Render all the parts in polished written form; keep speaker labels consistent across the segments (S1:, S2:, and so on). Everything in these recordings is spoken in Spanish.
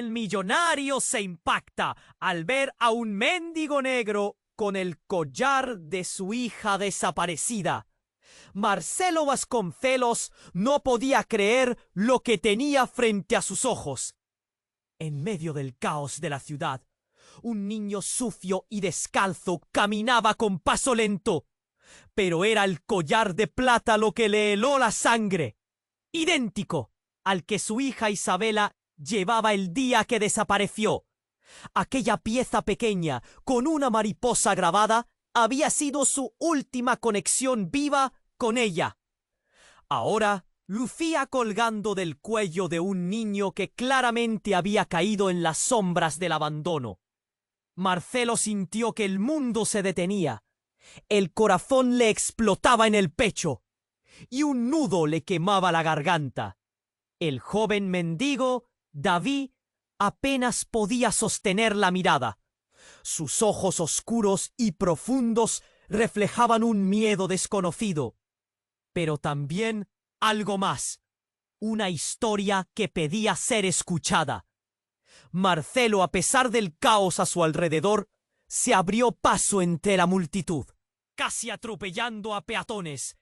S1: El millonario se impacta al ver a un mendigo negro con el collar de su hija desaparecida. Marcelo Vasconcelos no podía creer lo que tenía frente a sus ojos. En medio del caos de la ciudad, un niño sucio y descalzo caminaba con paso lento, pero era el collar de plata lo que le heló la sangre, idéntico al que su hija Isabela llevaba el día que desapareció. Aquella pieza pequeña con una mariposa grabada había sido su última conexión viva con ella. Ahora lucía colgando del cuello de un niño que claramente había caído en las sombras del abandono. Marcelo sintió que el mundo se detenía. El corazón le explotaba en el pecho y un nudo le quemaba la garganta. El joven mendigo, David, apenas podía sostener la mirada. Sus ojos oscuros y profundos reflejaban un miedo desconocido, pero también algo más, una historia que pedía ser escuchada. Marcelo, a pesar del caos a su alrededor, se abrió paso entre la multitud, casi atropellando a peatones.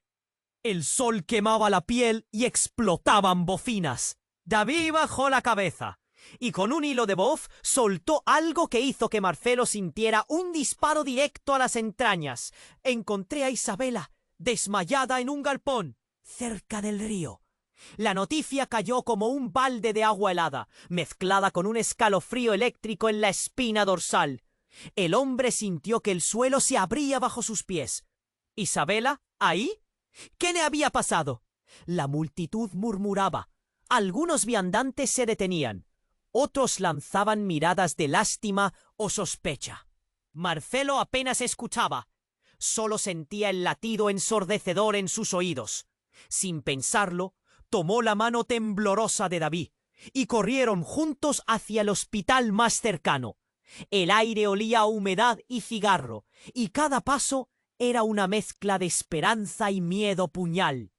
S1: El sol quemaba la piel y explotaban bocinas. David bajó la cabeza y con un hilo de voz soltó algo que hizo que Marcelo sintiera un disparo directo a las entrañas. Encontré a Isabela desmayada en un galpón cerca del río. La noticia cayó como un balde de agua helada, mezclada con un escalofrío eléctrico en la espina dorsal. El hombre sintió que el suelo se abría bajo sus pies. ¿Isabela? ¿Ahí? ¿Qué le había pasado? La multitud murmuraba. Algunos viandantes se detenían. Otros lanzaban miradas de lástima o sospecha. Marcelo apenas escuchaba. Solo sentía el latido ensordecedor en sus oídos. Sin pensarlo, tomó la mano temblorosa de David y corrieron juntos hacia el hospital más cercano. El aire olía a humedad y cigarro, y cada paso era una mezcla de esperanza y miedo puñal.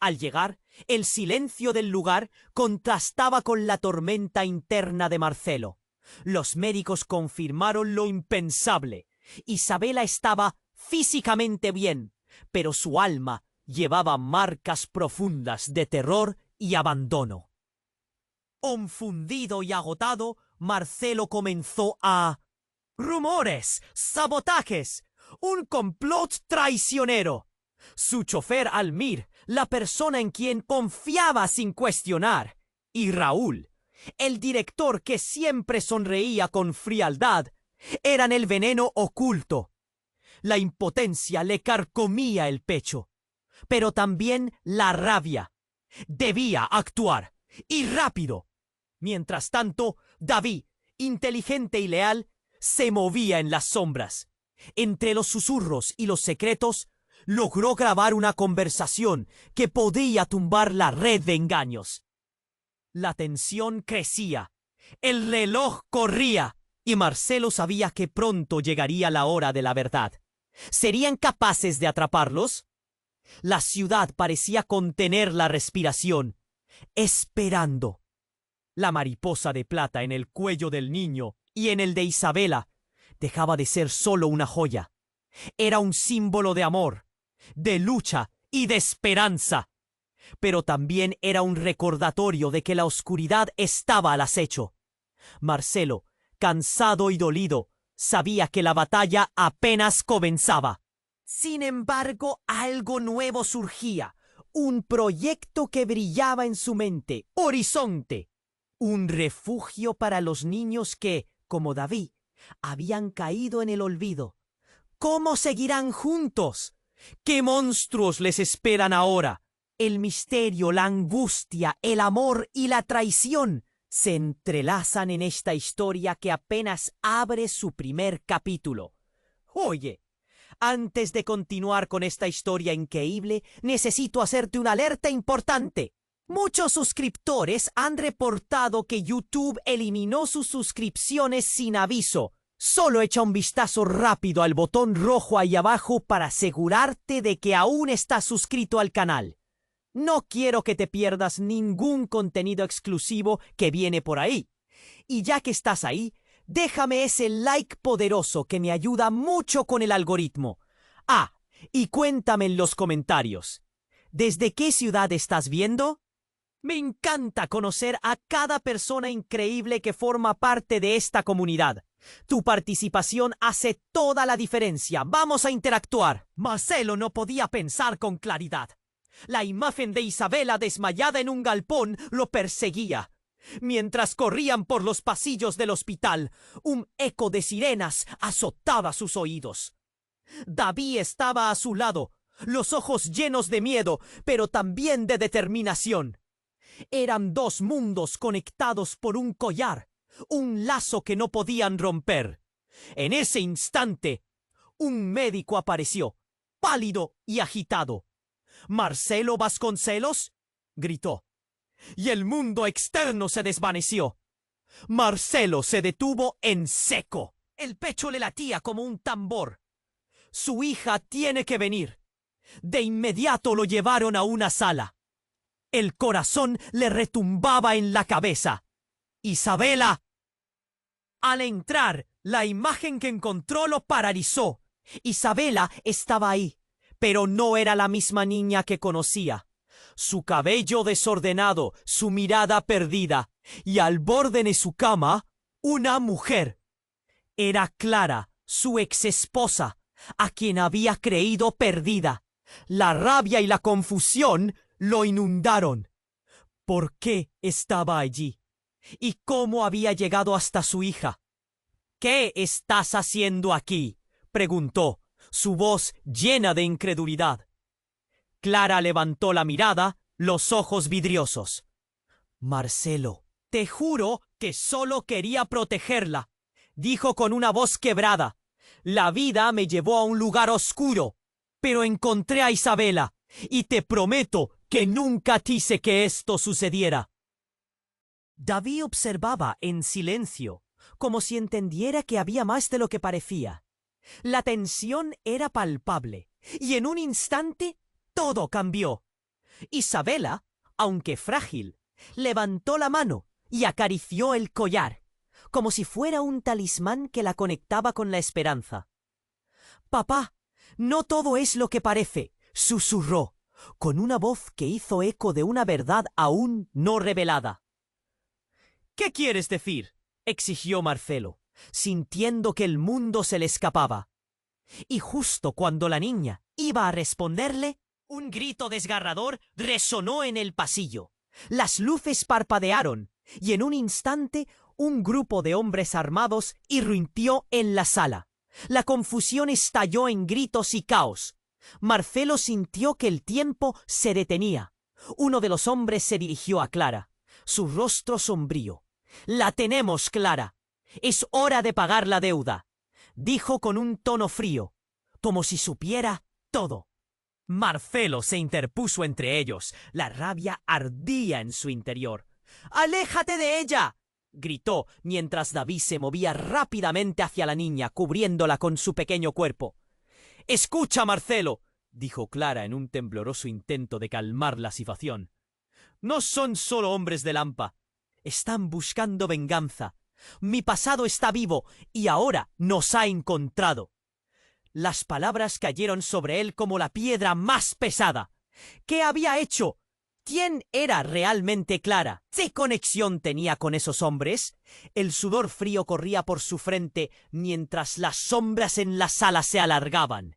S1: Al llegar, el silencio del lugar contrastaba con la tormenta interna de Marcelo. Los médicos confirmaron lo impensable. Isabela estaba físicamente bien, pero su alma llevaba marcas profundas de terror y abandono. Confundido y agotado, Marcelo comenzó a... ¡Rumores! ¡Sabotajes! ¡Un complot traicionero! Su chofer Almir, la persona en quien confiaba sin cuestionar, y Raúl, el director que siempre sonreía con frialdad, eran el veneno oculto. La impotencia le carcomía el pecho, pero también la rabia. Debía actuar, y rápido. Mientras tanto, David, inteligente y leal, se movía en las sombras. Entre los susurros y los secretos, logró grabar una conversación que podía tumbar la red de engaños. La tensión crecía, el reloj corría, y Marcelo sabía que pronto llegaría la hora de la verdad. ¿Serían capaces de atraparlos? La ciudad parecía contener la respiración, esperando. La mariposa de plata en el cuello del niño y en el de Isabela dejaba de ser solo una joya. Era un símbolo de amor, de lucha y de esperanza. Pero también era un recordatorio de que la oscuridad estaba al acecho. Marcelo, cansado y dolido, sabía que la batalla apenas comenzaba. Sin embargo, algo nuevo surgía, un proyecto que brillaba en su mente, Horizonte, un refugio para los niños que, como David, habían caído en el olvido. ¿Cómo seguirán juntos? ¿Qué monstruos les esperan ahora? El misterio, la angustia, el amor y la traición se entrelazan en esta historia que apenas abre su primer capítulo. Oye, antes de continuar con esta historia increíble, necesito hacerte una alerta importante. Muchos suscriptores han reportado que YouTube eliminó sus suscripciones sin aviso. Solo echa un vistazo rápido al botón rojo ahí abajo para asegurarte de que aún estás suscrito al canal. No quiero que te pierdas ningún contenido exclusivo que viene por ahí. Y ya que estás ahí, déjame ese like poderoso que me ayuda mucho con el algoritmo. Ah, y cuéntame en los comentarios, ¿desde qué ciudad estás viendo? Me encanta conocer a cada persona increíble que forma parte de esta comunidad. Tu participación hace toda la diferencia. ¡Vamos a interactuar! Marcelo no podía pensar con claridad. La imagen de Isabela desmayada en un galpón lo perseguía. Mientras corrían por los pasillos del hospital, un eco de sirenas azotaba sus oídos. David estaba a su lado, los ojos llenos de miedo, pero también de determinación. Eran dos mundos conectados por un collar, un lazo que no podían romper. En ese instante, un médico apareció, pálido y agitado. «¿Marcelo Vasconcelos?», gritó. Y el mundo externo se desvaneció. Marcelo se detuvo en seco. El pecho le latía como un tambor. Su hija tiene que venir. De inmediato lo llevaron a una sala. El corazón le retumbaba en la cabeza. ¡Isabela! Al entrar, la imagen que encontró lo paralizó. Isabela estaba ahí, pero no era la misma niña que conocía. Su cabello desordenado, su mirada perdida, y al borde de su cama, una mujer. Era Clara, su exesposa, a quien había creído perdida. La rabia y la confusión lo inundaron. ¿Por qué estaba allí? ¿Y cómo había llegado hasta su hija? «¿Qué estás haciendo aquí?», preguntó, su voz llena de incredulidad. Clara levantó la mirada, los ojos vidriosos. «Marcelo, te juro que solo quería protegerla», dijo con una voz quebrada. «La vida me llevó a un lugar oscuro, pero encontré a Isabela, y te prometo que nunca quise que esto sucediera». David observaba en silencio, como si entendiera que había más de lo que parecía. La tensión era palpable, y en un instante todo cambió. Isabela, aunque frágil, levantó la mano y acarició el collar, como si fuera un talismán que la conectaba con la esperanza. «Papá, no todo es lo que parece», susurró, con una voz que hizo eco de una verdad aún no revelada. «¿Qué quieres decir?», exigió Marcelo, sintiendo que el mundo se le escapaba. Y justo cuando la niña iba a responderle, un grito desgarrador resonó en el pasillo. Las luces parpadearon, y en un instante un grupo de hombres armados irrumpió en la sala. La confusión estalló en gritos y caos. Marcelo sintió que el tiempo se detenía. Uno de los hombres se dirigió a Clara, su rostro sombrío. «La tenemos, Clara. Es hora de pagar la deuda», dijo con un tono frío, como si supiera todo. Marcelo se interpuso entre ellos. La rabia ardía en su interior. «¡Aléjate de ella!», gritó mientras David se movía rápidamente hacia la niña, cubriéndola con su pequeño cuerpo. «Escucha, Marcelo», dijo Clara en un tembloroso intento de calmar la situación. «No son solo hombres de Lampa. Están buscando venganza. Mi pasado está vivo y ahora nos ha encontrado». Las palabras cayeron sobre él como la piedra más pesada. ¿Qué había hecho? ¿Quién era realmente Clara? ¿Qué conexión tenía con esos hombres? El sudor frío corría por su frente mientras las sombras en la sala se alargaban.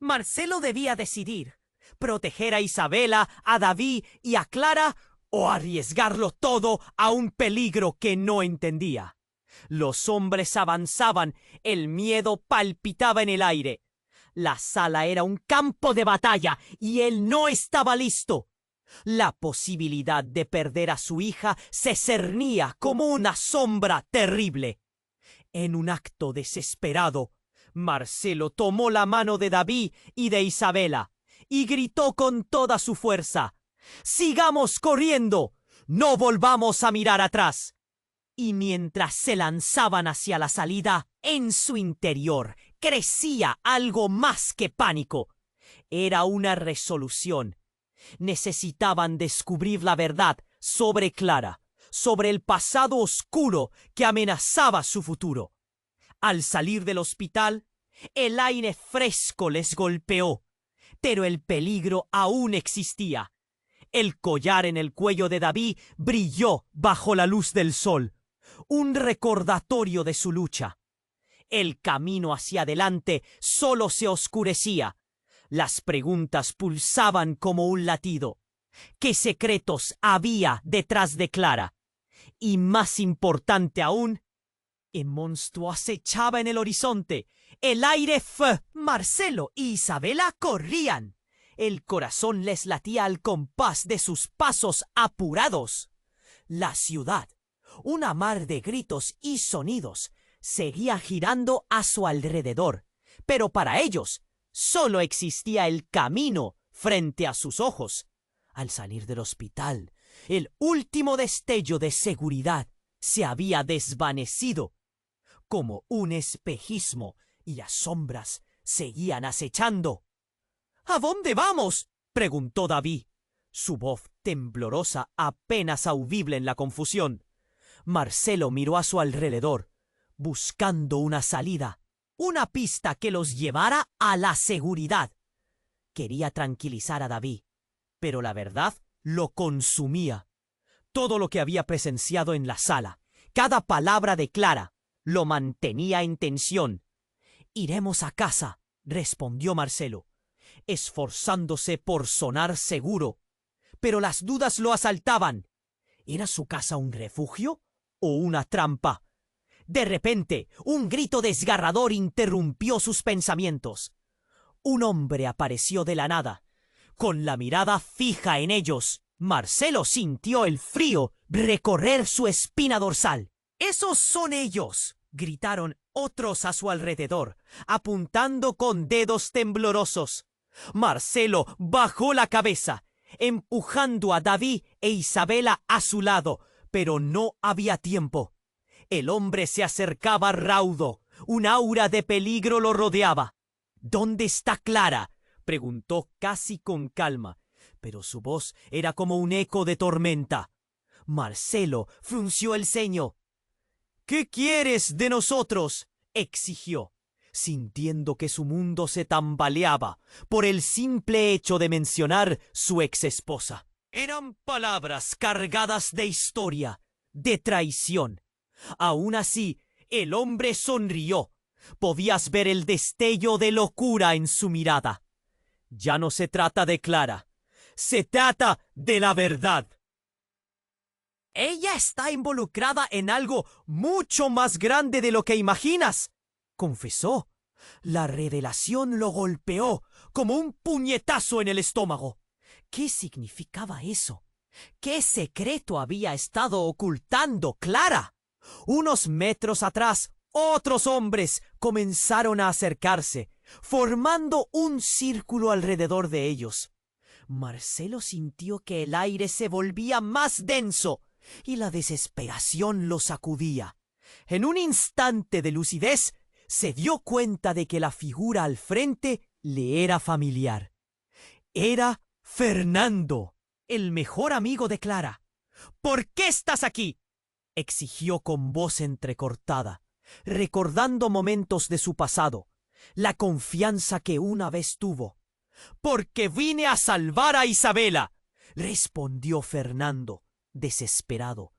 S1: Marcelo debía decidir: proteger a Isabela, a David y a Clara, o arriesgarlo todo a un peligro que no entendía. Los hombres avanzaban, el miedo palpitaba en el aire. La sala era un campo de batalla y él no estaba listo. La posibilidad de perder a su hija se cernía como una sombra terrible. En un acto desesperado, Marcelo tomó la mano de David y de Isabela y gritó con toda su fuerza: «¡Sigamos corriendo! ¡No volvamos a mirar atrás!». Y mientras se lanzaban hacia la salida, en su interior crecía algo más que pánico. Era una resolución. Necesitaban descubrir la verdad sobre Clara, sobre el pasado oscuro que amenazaba su futuro. Al salir del hospital, el aire fresco les golpeó, pero el peligro aún existía. El collar en el cuello de David brilló bajo la luz del sol, un recordatorio de su lucha. El camino hacia adelante solo se oscurecía. Las preguntas pulsaban como un latido. ¿Qué secretos había detrás de Clara? Y más importante aún, el monstruo acechaba en el horizonte. El aire fue. Marcelo y Isabela corrían. El corazón les latía al compás de sus pasos apurados. La ciudad, una mar de gritos y sonidos, seguía girando a su alrededor, pero para ellos solo existía el camino frente a sus ojos. Al salir del hospital, el último destello de seguridad se había desvanecido como un espejismo y las sombras seguían acechando. ¿A dónde vamos?, preguntó David, su voz temblorosa apenas audible en la confusión. Marcelo miró a su alrededor, buscando una salida, una pista que los llevara a la seguridad. Quería tranquilizar a David, pero la verdad lo consumía. Todo lo que había presenciado en la sala, cada palabra de Clara, lo mantenía en tensión. «Iremos a casa», respondió Marcelo, esforzándose por sonar seguro. Pero las dudas lo asaltaban. ¿Era su casa un refugio o una trampa? De repente, un grito desgarrador interrumpió sus pensamientos. Un hombre apareció de la nada, con la mirada fija en ellos. Marcelo sintió el frío recorrer su espina dorsal. «¡Esos son ellos!», gritaron otros a su alrededor, apuntando con dedos temblorosos. Marcelo bajó la cabeza, empujando a David e Isabela a su lado, pero no había tiempo. El hombre se acercaba raudo, un aura de peligro lo rodeaba. «¿Dónde está Clara?», preguntó casi con calma, pero su voz era como un eco de tormenta. Marcelo frunció el ceño. «¿Qué quieres de nosotros?», exigió, sintiendo que su mundo se tambaleaba por el simple hecho de mencionar su exesposa. Eran palabras cargadas de historia, de traición. Aún así, el hombre sonrió. Podías ver el destello de locura en su mirada. «Ya no se trata de Clara, se trata de la verdad. Ella está involucrada en algo mucho más grande de lo que imaginas», confesó. La revelación lo golpeó como un puñetazo en el estómago. ¿Qué significaba eso? ¿Qué secreto había estado ocultando Clara? Unos metros atrás, otros hombres comenzaron a acercarse, formando un círculo alrededor de ellos. Marcelo sintió que el aire se volvía más denso y la desesperación lo sacudía. En un instante de lucidez, se dio cuenta de que la figura al frente le era familiar. Era Fernando, el mejor amigo de Clara. «¿Por qué estás aquí?», exigió con voz entrecortada, recordando momentos de su pasado, la confianza que una vez tuvo. «Porque vine a salvar a Isabela», respondió Fernando, desesperado.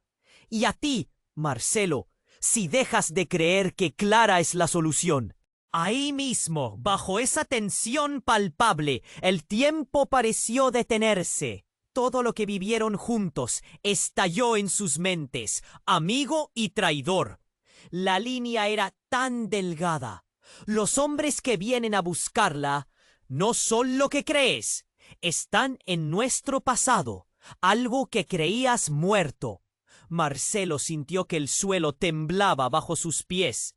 S1: «Y a ti, Marcelo, si dejas de creer que Clara es la solución». Ahí mismo, bajo esa tensión palpable, el tiempo pareció detenerse. Todo lo que vivieron juntos estalló en sus mentes, amigo y traidor. La línea era tan delgada. Los hombres que vienen a buscarla no son lo que crees. Están en nuestro pasado, algo que creías muerto. Marcelo sintió que el suelo temblaba bajo sus pies.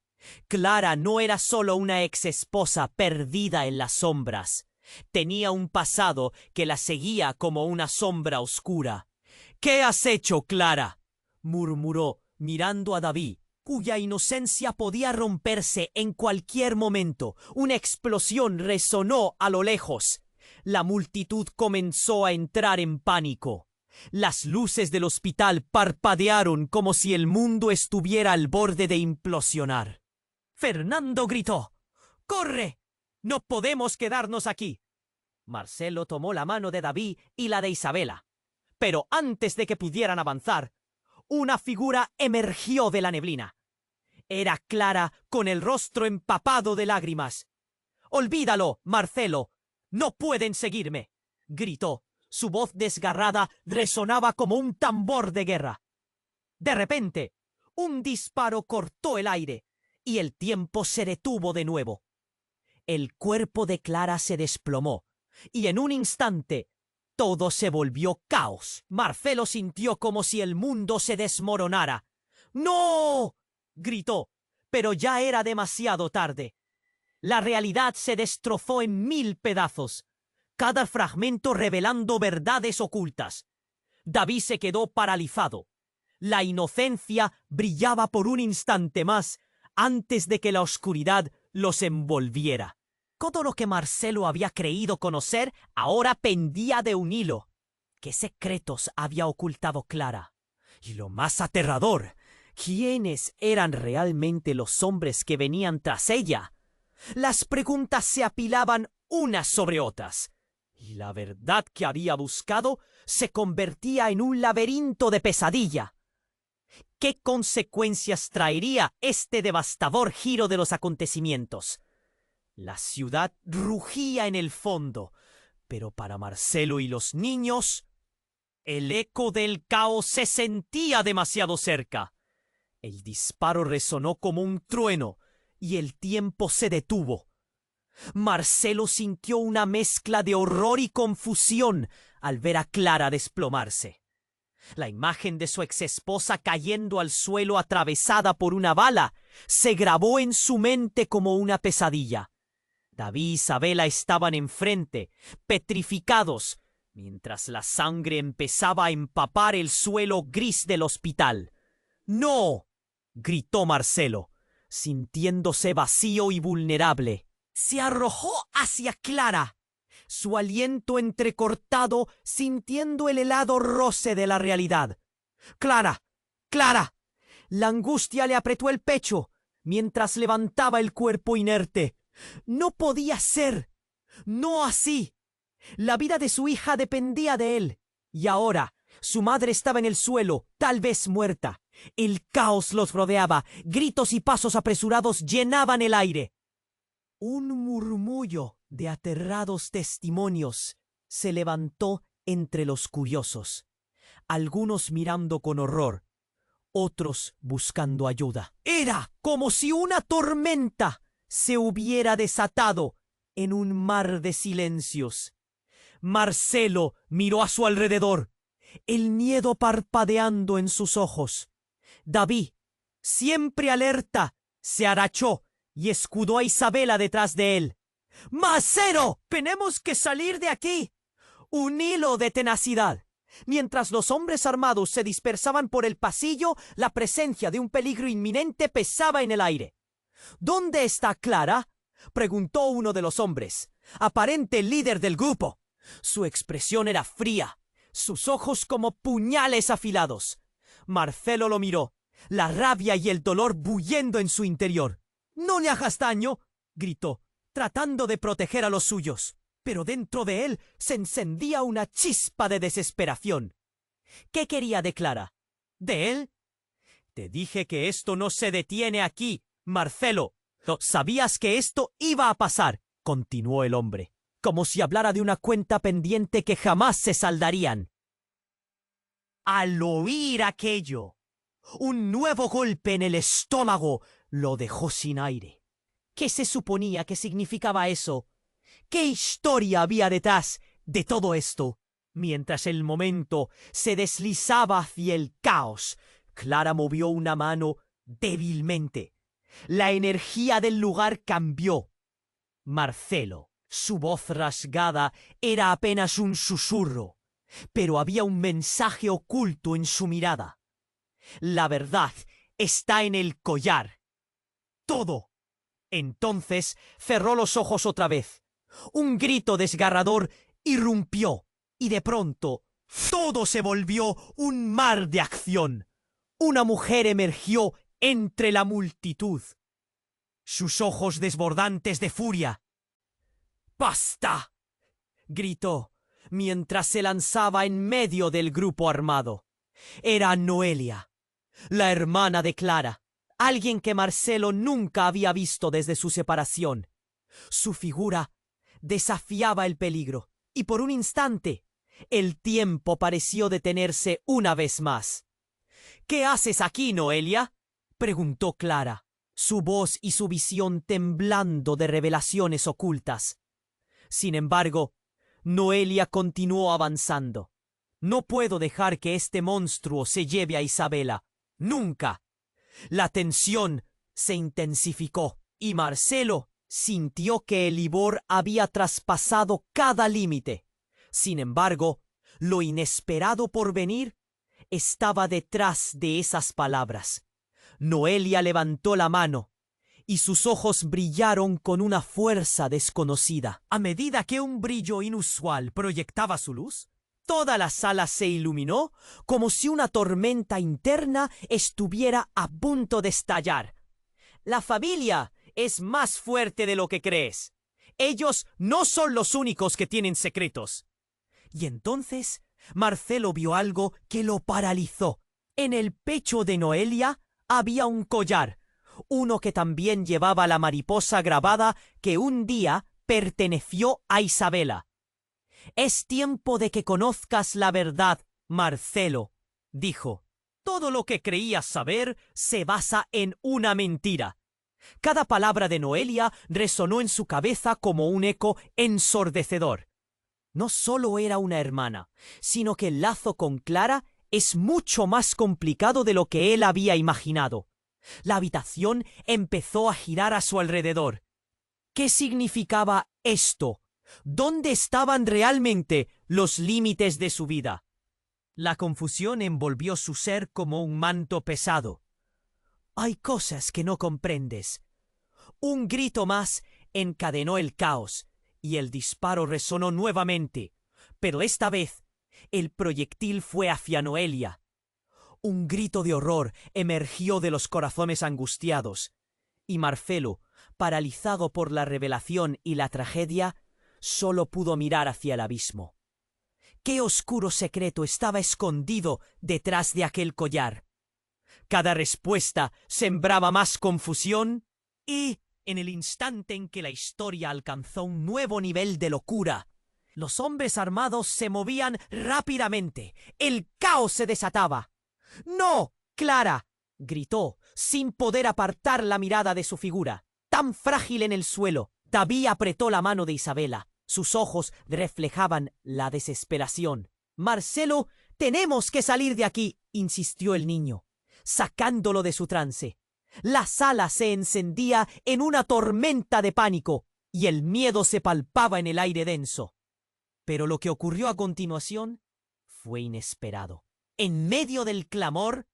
S1: Clara no era solo una exesposa perdida en las sombras. Tenía un pasado que la seguía como una sombra oscura. «¿Qué has hecho, Clara?», murmuró, mirando a David, cuya inocencia podía romperse en cualquier momento. Una explosión resonó a lo lejos. La multitud comenzó a entrar en pánico. Las luces del hospital parpadearon como si el mundo estuviera al borde de implosionar. Fernando gritó: ¡Corre! ¡No podemos quedarnos aquí! Marcelo tomó la mano de David y la de Isabela. Pero antes de que pudieran avanzar, una figura emergió de la neblina. Era Clara con el rostro empapado de lágrimas. «¡Olvídalo, Marcelo! ¡No pueden seguirme!», gritó. Su voz desgarrada resonaba como un tambor de guerra. De repente, un disparo cortó el aire y el tiempo se detuvo de nuevo. El cuerpo de Clara se desplomó y en un instante todo se volvió caos. Marcelo sintió como si el mundo se desmoronara. «¡No!», gritó, pero ya era demasiado tarde. La realidad se destrozó en 1000 pedazos, cada fragmento revelando verdades ocultas. David se quedó paralizado. La inocencia brillaba por un instante más antes de que la oscuridad los envolviera. Todo lo que Marcelo había creído conocer ahora pendía de un hilo. ¿Qué secretos había ocultado Clara? Y lo más aterrador, ¿quiénes eran realmente los hombres que venían tras ella? Las preguntas se apilaban unas sobre otras, y la verdad que había buscado se convertía en un laberinto de pesadilla. ¿Qué consecuencias traería este devastador giro de los acontecimientos? La ciudad rugía en el fondo, pero para Marcelo y los niños, el eco del caos se sentía demasiado cerca. El disparo resonó como un trueno y el tiempo se detuvo. Marcelo sintió una mezcla de horror y confusión al ver a Clara desplomarse. La imagen de su exesposa cayendo al suelo atravesada por una bala se grabó en su mente como una pesadilla. David y Isabela estaban enfrente, petrificados, mientras la sangre empezaba a empapar el suelo gris del hospital. «¡No!», gritó Marcelo, sintiéndose vacío y vulnerable. Se arrojó hacia Clara, su aliento entrecortado, sintiendo el helado roce de la realidad. «¡Clara! ¡Clara!». La angustia le apretó el pecho mientras levantaba el cuerpo inerte. No podía ser. No así. La vida de su hija dependía de él. Y ahora su madre estaba en el suelo, tal vez muerta. El caos los rodeaba. Gritos y pasos apresurados llenaban el aire. Un murmullo de aterrados testimonios se levantó entre los curiosos, algunos mirando con horror, otros buscando ayuda. Era como si una tormenta se hubiera desatado en un mar de silencios. Marcelo miró a su alrededor, el miedo parpadeando en sus ojos. David, siempre alerta, se agachó y escudó a Isabela detrás de él. «¡Marcelo! ¡Tenemos que salir de aquí!». Un hilo de tenacidad. Mientras los hombres armados se dispersaban por el pasillo, la presencia de un peligro inminente pesaba en el aire. «¿Dónde está Clara?», preguntó uno de los hombres, aparente líder del grupo. Su expresión era fría, sus ojos como puñales afilados. Marcelo lo miró, la rabia y el dolor bullendo en su interior. «¡No le hagas daño!», gritó, tratando de proteger a los suyos. Pero dentro de él se encendía una chispa de desesperación. ¿Qué quería de Clara? ¿De él? «Te dije que esto no se detiene aquí, Marcelo. Sabías que esto iba a pasar», continuó el hombre, como si hablara de una cuenta pendiente que jamás se saldarían. Al oír aquello, un nuevo golpe en el estómago lo dejó sin aire. ¿Qué se suponía que significaba eso? ¿Qué historia había detrás de todo esto? Mientras el momento se deslizaba hacia el caos, Clara movió una mano débilmente. La energía del lugar cambió. Marcelo, su voz rasgada, era apenas un susurro, pero había un mensaje oculto en su mirada. «La verdad está en el collar. Todo». Entonces cerró los ojos otra vez. Un grito desgarrador irrumpió y de pronto Todo se volvió un mar de acción. Una mujer emergió entre la multitud, sus ojos desbordantes de furia. ¡Basta!, gritó, mientras se lanzaba en medio del grupo armado. Era Noelia, la hermana de Clara, alguien que Marcelo nunca había visto desde su separación. Su figura desafiaba el peligro, y por un instante el tiempo pareció detenerse una vez más. —¿Qué haces aquí, Noelia? —preguntó Clara, su voz y su visión temblando de revelaciones ocultas. Sin embargo, Noelia continuó avanzando. —No puedo dejar que este monstruo se lleve a Isabela. ¡Nunca! La tensión se intensificó y Marcelo sintió que el Ibor había traspasado cada límite. Sin embargo, lo inesperado por venir estaba detrás de esas palabras. Noelia levantó la mano y sus ojos brillaron con una fuerza desconocida. A medida que un brillo inusual proyectaba su luz, toda la sala se iluminó como si una tormenta interna estuviera a punto de estallar. La familia es más fuerte de lo que crees. Ellos no son los únicos que tienen secretos. Y entonces Marcelo vio algo que lo paralizó. En el pecho de Noelia había un collar, uno que también llevaba la mariposa grabada que un día perteneció a Isabela. —Es tiempo de que conozcas la verdad, Marcelo —dijo—. Todo lo que creías saber se basa en una mentira. Cada palabra de Noelia resonó en su cabeza como un eco ensordecedor. No solo era una hermana, sino que el lazo con Clara es mucho más complicado de lo que él había imaginado. La habitación empezó a girar a su alrededor. ¿Qué significaba esto? ¿Dónde estaban realmente los límites de su vida? La confusión envolvió su ser como un manto pesado. Hay cosas que no comprendes. Un grito más encadenó el caos, y el disparo resonó nuevamente, pero esta vez el proyectil fue hacia Noelia. Un grito de horror emergió de los corazones angustiados, y Marcelo, paralizado por la revelación y la tragedia, solo pudo mirar hacia el abismo. ¿Qué oscuro secreto estaba escondido detrás de aquel collar? Cada respuesta sembraba más confusión y, en el instante en que la historia alcanzó un nuevo nivel de locura, los hombres armados se movían rápidamente. El caos se desataba. —¡No, Clara! —gritó, sin poder apartar la mirada de su figura, tan frágil en el suelo. David apretó la mano de Isabela. Sus ojos reflejaban la desesperación. —Marcelo, tenemos que salir de aquí —insistió el niño, sacándolo de su trance. La sala se encendía en una tormenta de pánico y el miedo se palpaba en el aire denso. Pero lo que ocurrió a continuación fue inesperado. En medio del clamor,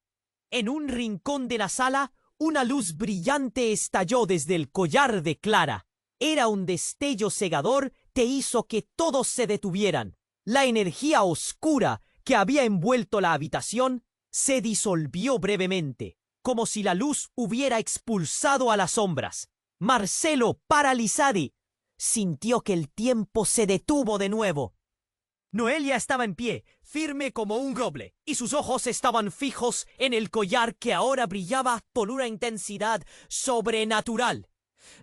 S1: en un rincón de la sala, una luz brillante estalló desde el collar de Clara. Era un destello cegador que hizo que todos se detuvieran. La energía oscura que había envuelto la habitación se disolvió brevemente, como si la luz hubiera expulsado a las sombras. Marcelo, paralizado, sintió que el tiempo se detuvo de nuevo. Noelia estaba en pie, firme como un roble, y sus ojos estaban fijos en el collar que ahora brillaba con una intensidad sobrenatural.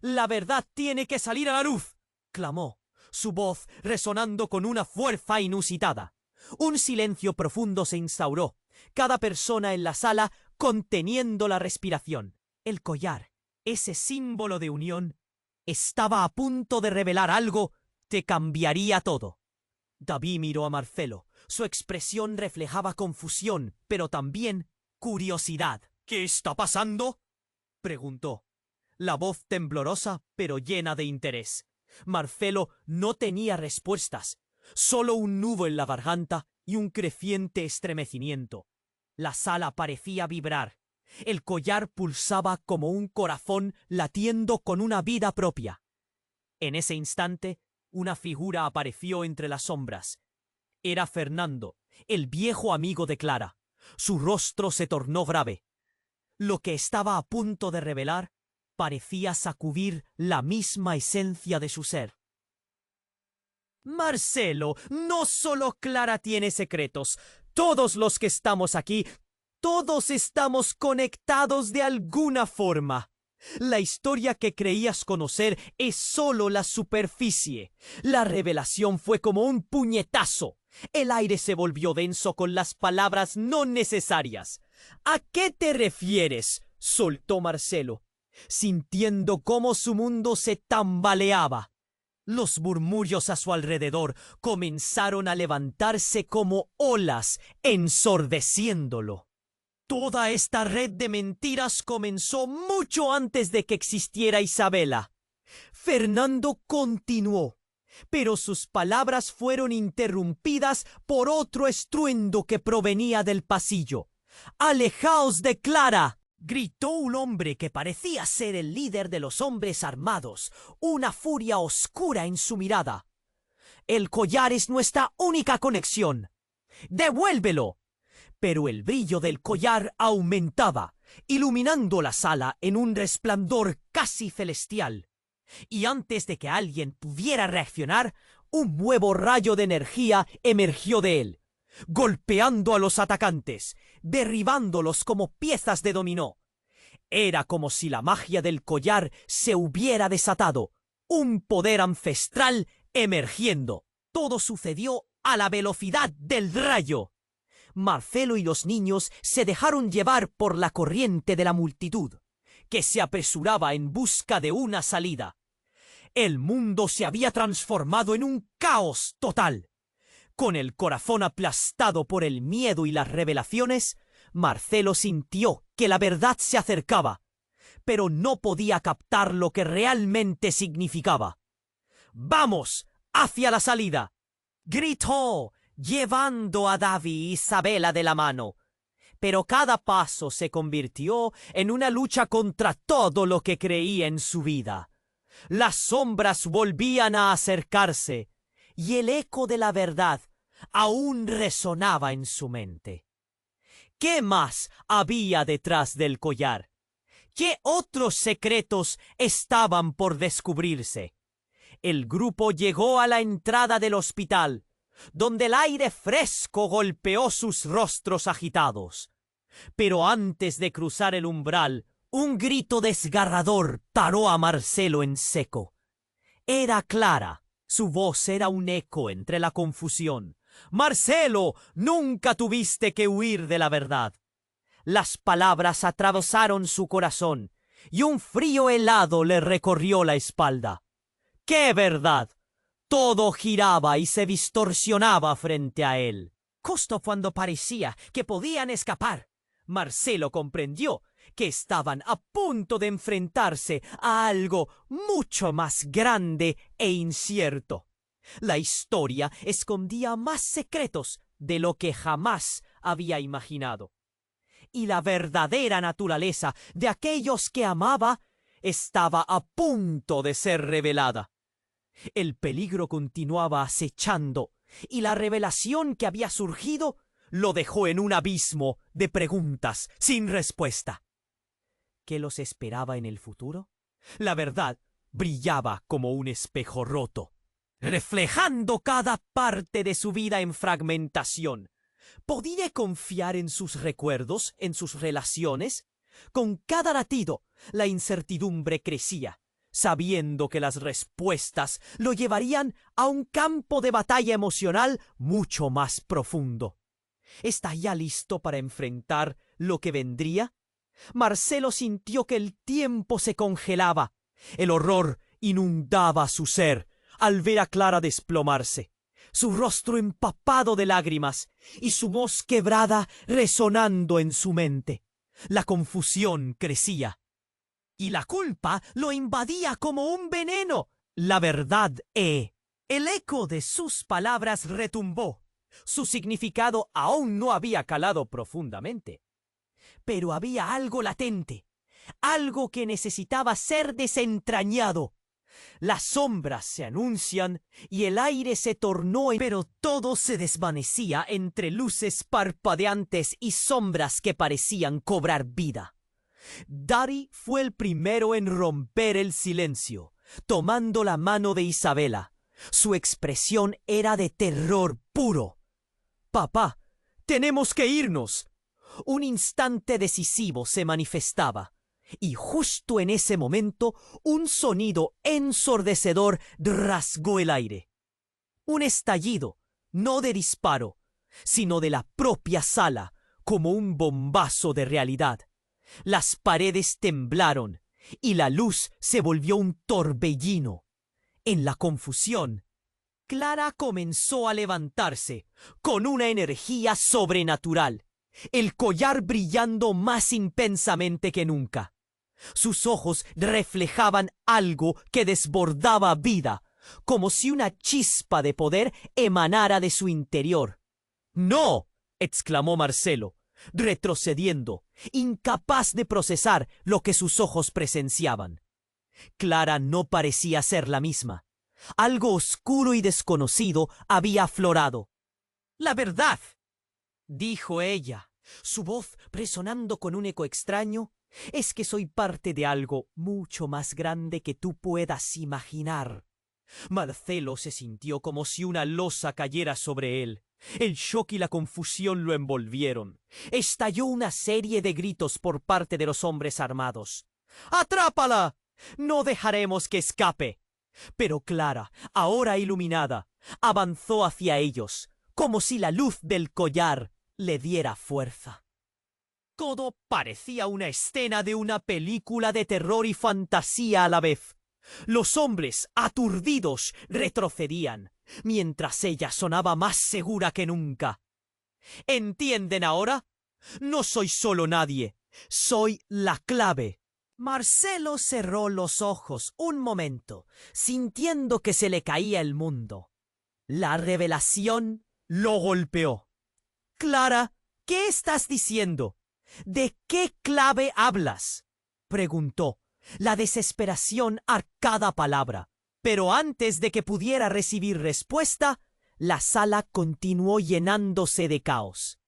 S1: —La verdad tiene que salir a la luz —clamó, su voz resonando con una fuerza inusitada. Un silencio profundo se instauró, cada persona en la sala conteniendo la respiración. El collar, ese símbolo de unión, estaba a punto de revelar algo que cambiaría todo. David miró a Marcelo. Su expresión reflejaba confusión, pero también curiosidad. —¿Qué está pasando? —preguntó, la voz temblorosa pero llena de interés. Marcelo no tenía respuestas, solo un nudo en la garganta y un creciente estremecimiento. La sala parecía vibrar. El collar pulsaba como un corazón latiendo con una vida propia. En ese instante, una figura apareció entre las sombras. Era Fernando, El viejo amigo de Clara. Su rostro se tornó grave. Lo que estaba a punto de revelar parecía sacudir la misma esencia de su ser. Marcelo, no solo Clara tiene secretos. Todos los que estamos aquí, todos estamos conectados de alguna forma. La historia que creías conocer es solo la superficie. La revelación fue como un puñetazo. El aire se volvió denso con las palabras no necesarias. ¿A qué te refieres?, soltó Marcelo, sintiendo cómo su mundo se tambaleaba. Los murmullos a su alrededor comenzaron a levantarse como olas, ensordeciéndolo. Toda esta red de mentiras comenzó mucho antes de que existiera Isabela. Fernando continuó, pero sus palabras fueron interrumpidas por otro estruendo que provenía del pasillo. ¡Alejaos de Clara!, gritó un hombre que parecía ser el líder de los hombres armados, una furia oscura en su mirada. El collar es nuestra única conexión. ¡Devuélvelo! Pero el brillo del collar aumentaba, iluminando la sala en un resplandor casi celestial. Y antes de que alguien pudiera reaccionar, un nuevo rayo de energía emergió de él, golpeando a los atacantes, derribándolos como piezas de dominó. Era como si la magia del collar se hubiera desatado, un poder ancestral emergiendo. Todo sucedió a la velocidad del rayo. Marcelo y los niños se dejaron llevar por la corriente de la multitud, que se apresuraba en busca de una salida. El mundo se había transformado en un caos total. Con el corazón aplastado por el miedo y las revelaciones, Marcelo sintió que la verdad se acercaba, pero no podía captar lo que realmente significaba. ¡Vamos! ¡Hacia la salida!, gritó, llevando a Davi y Isabela de la mano. Pero cada paso se convirtió en una lucha contra todo lo que creía en su vida. Las sombras volvían a acercarse, y el eco de la verdad aún resonaba en su mente. ¿Qué más había detrás del collar? ¿Qué otros secretos estaban por descubrirse? El grupo llegó a la entrada del hospital, donde el aire fresco golpeó sus rostros agitados. Pero antes de cruzar el umbral, un grito desgarrador taró a Marcelo en seco. Era Clara. Su voz era un eco entre la confusión. «Marcelo, nunca tuviste que huir de la verdad». Las palabras atravesaron su corazón, y un frío helado le recorrió la espalda. ¡Qué verdad! Todo giraba y se distorsionaba frente a él. Justo cuando parecía que podían escapar, Marcelo comprendió que estaban a punto de enfrentarse a algo mucho más grande e incierto. La historia escondía más secretos de lo que jamás había imaginado. Y la verdadera naturaleza de aquellos que amaba estaba a punto de ser revelada. El peligro continuaba acechando, y la revelación que había surgido lo dejó en un abismo de preguntas sin respuesta. ¿Qué los esperaba en el futuro? La verdad brillaba como un espejo roto, reflejando cada parte de su vida en fragmentación. ¿Podía confiar en sus recuerdos, en sus relaciones? Con cada latido, la incertidumbre crecía, sabiendo que las respuestas lo llevarían a un campo de batalla emocional mucho más profundo. ¿Está ya listo para enfrentar lo que vendría? Marcelo sintió que el tiempo se congelaba. El horror inundaba su ser al ver a Clara desplomarse, su rostro empapado de lágrimas y su voz quebrada resonando en su mente. La confusión crecía, y la culpa lo invadía como un veneno. La verdad El eco de sus palabras retumbó. Su significado aún no había calado profundamente. Pero había algo latente, algo que necesitaba ser desentrañado. Las sombras se anuncian y el aire se tornó, pero todo se desvanecía entre luces parpadeantes y sombras que parecían cobrar vida. Dari fue el primero en romper el silencio, tomando la mano de Isabela. Su expresión era de terror puro. «Papá, tenemos que irnos». Un instante decisivo se manifestaba, y justo en ese momento un sonido ensordecedor rasgó el aire. Un estallido, no de disparo, sino de la propia sala, como un bombazo de realidad. Las paredes temblaron y la luz se volvió un torbellino. En la confusión, Clara comenzó a levantarse con una energía sobrenatural, el collar brillando más intensamente que nunca. Sus ojos reflejaban algo que desbordaba vida, como si una chispa de poder emanara de su interior. «¡No!», exclamó Marcelo, retrocediendo, incapaz de procesar lo que sus ojos presenciaban. Clara no parecía ser la misma. Algo oscuro y desconocido había aflorado. «¡La verdad!», dijo ella, su voz resonando con un eco extraño, «es que soy parte de algo mucho más grande que tú puedas imaginar». Marcelo se sintió como si una losa cayera sobre él. El shock y la confusión lo envolvieron. Estalló una serie de gritos por parte de los hombres armados. «¡Atrápala! No dejaremos que escape». Pero Clara, ahora iluminada, avanzó hacia ellos, como si la luz del collar le diera fuerza. Todo parecía una escena de una película de terror y fantasía a la vez. Los hombres, aturdidos, retrocedían, mientras ella sonaba más segura que nunca. ¿Entienden ahora? No soy solo nadie, soy la clave. Marcelo cerró los ojos un momento, sintiendo que se le caía el mundo. La revelación lo golpeó. «Clara, ¿qué estás diciendo? ¿De qué clave hablas?», preguntó, la desesperación a cada palabra. Pero antes de que pudiera recibir respuesta, la sala continuó llenándose de caos.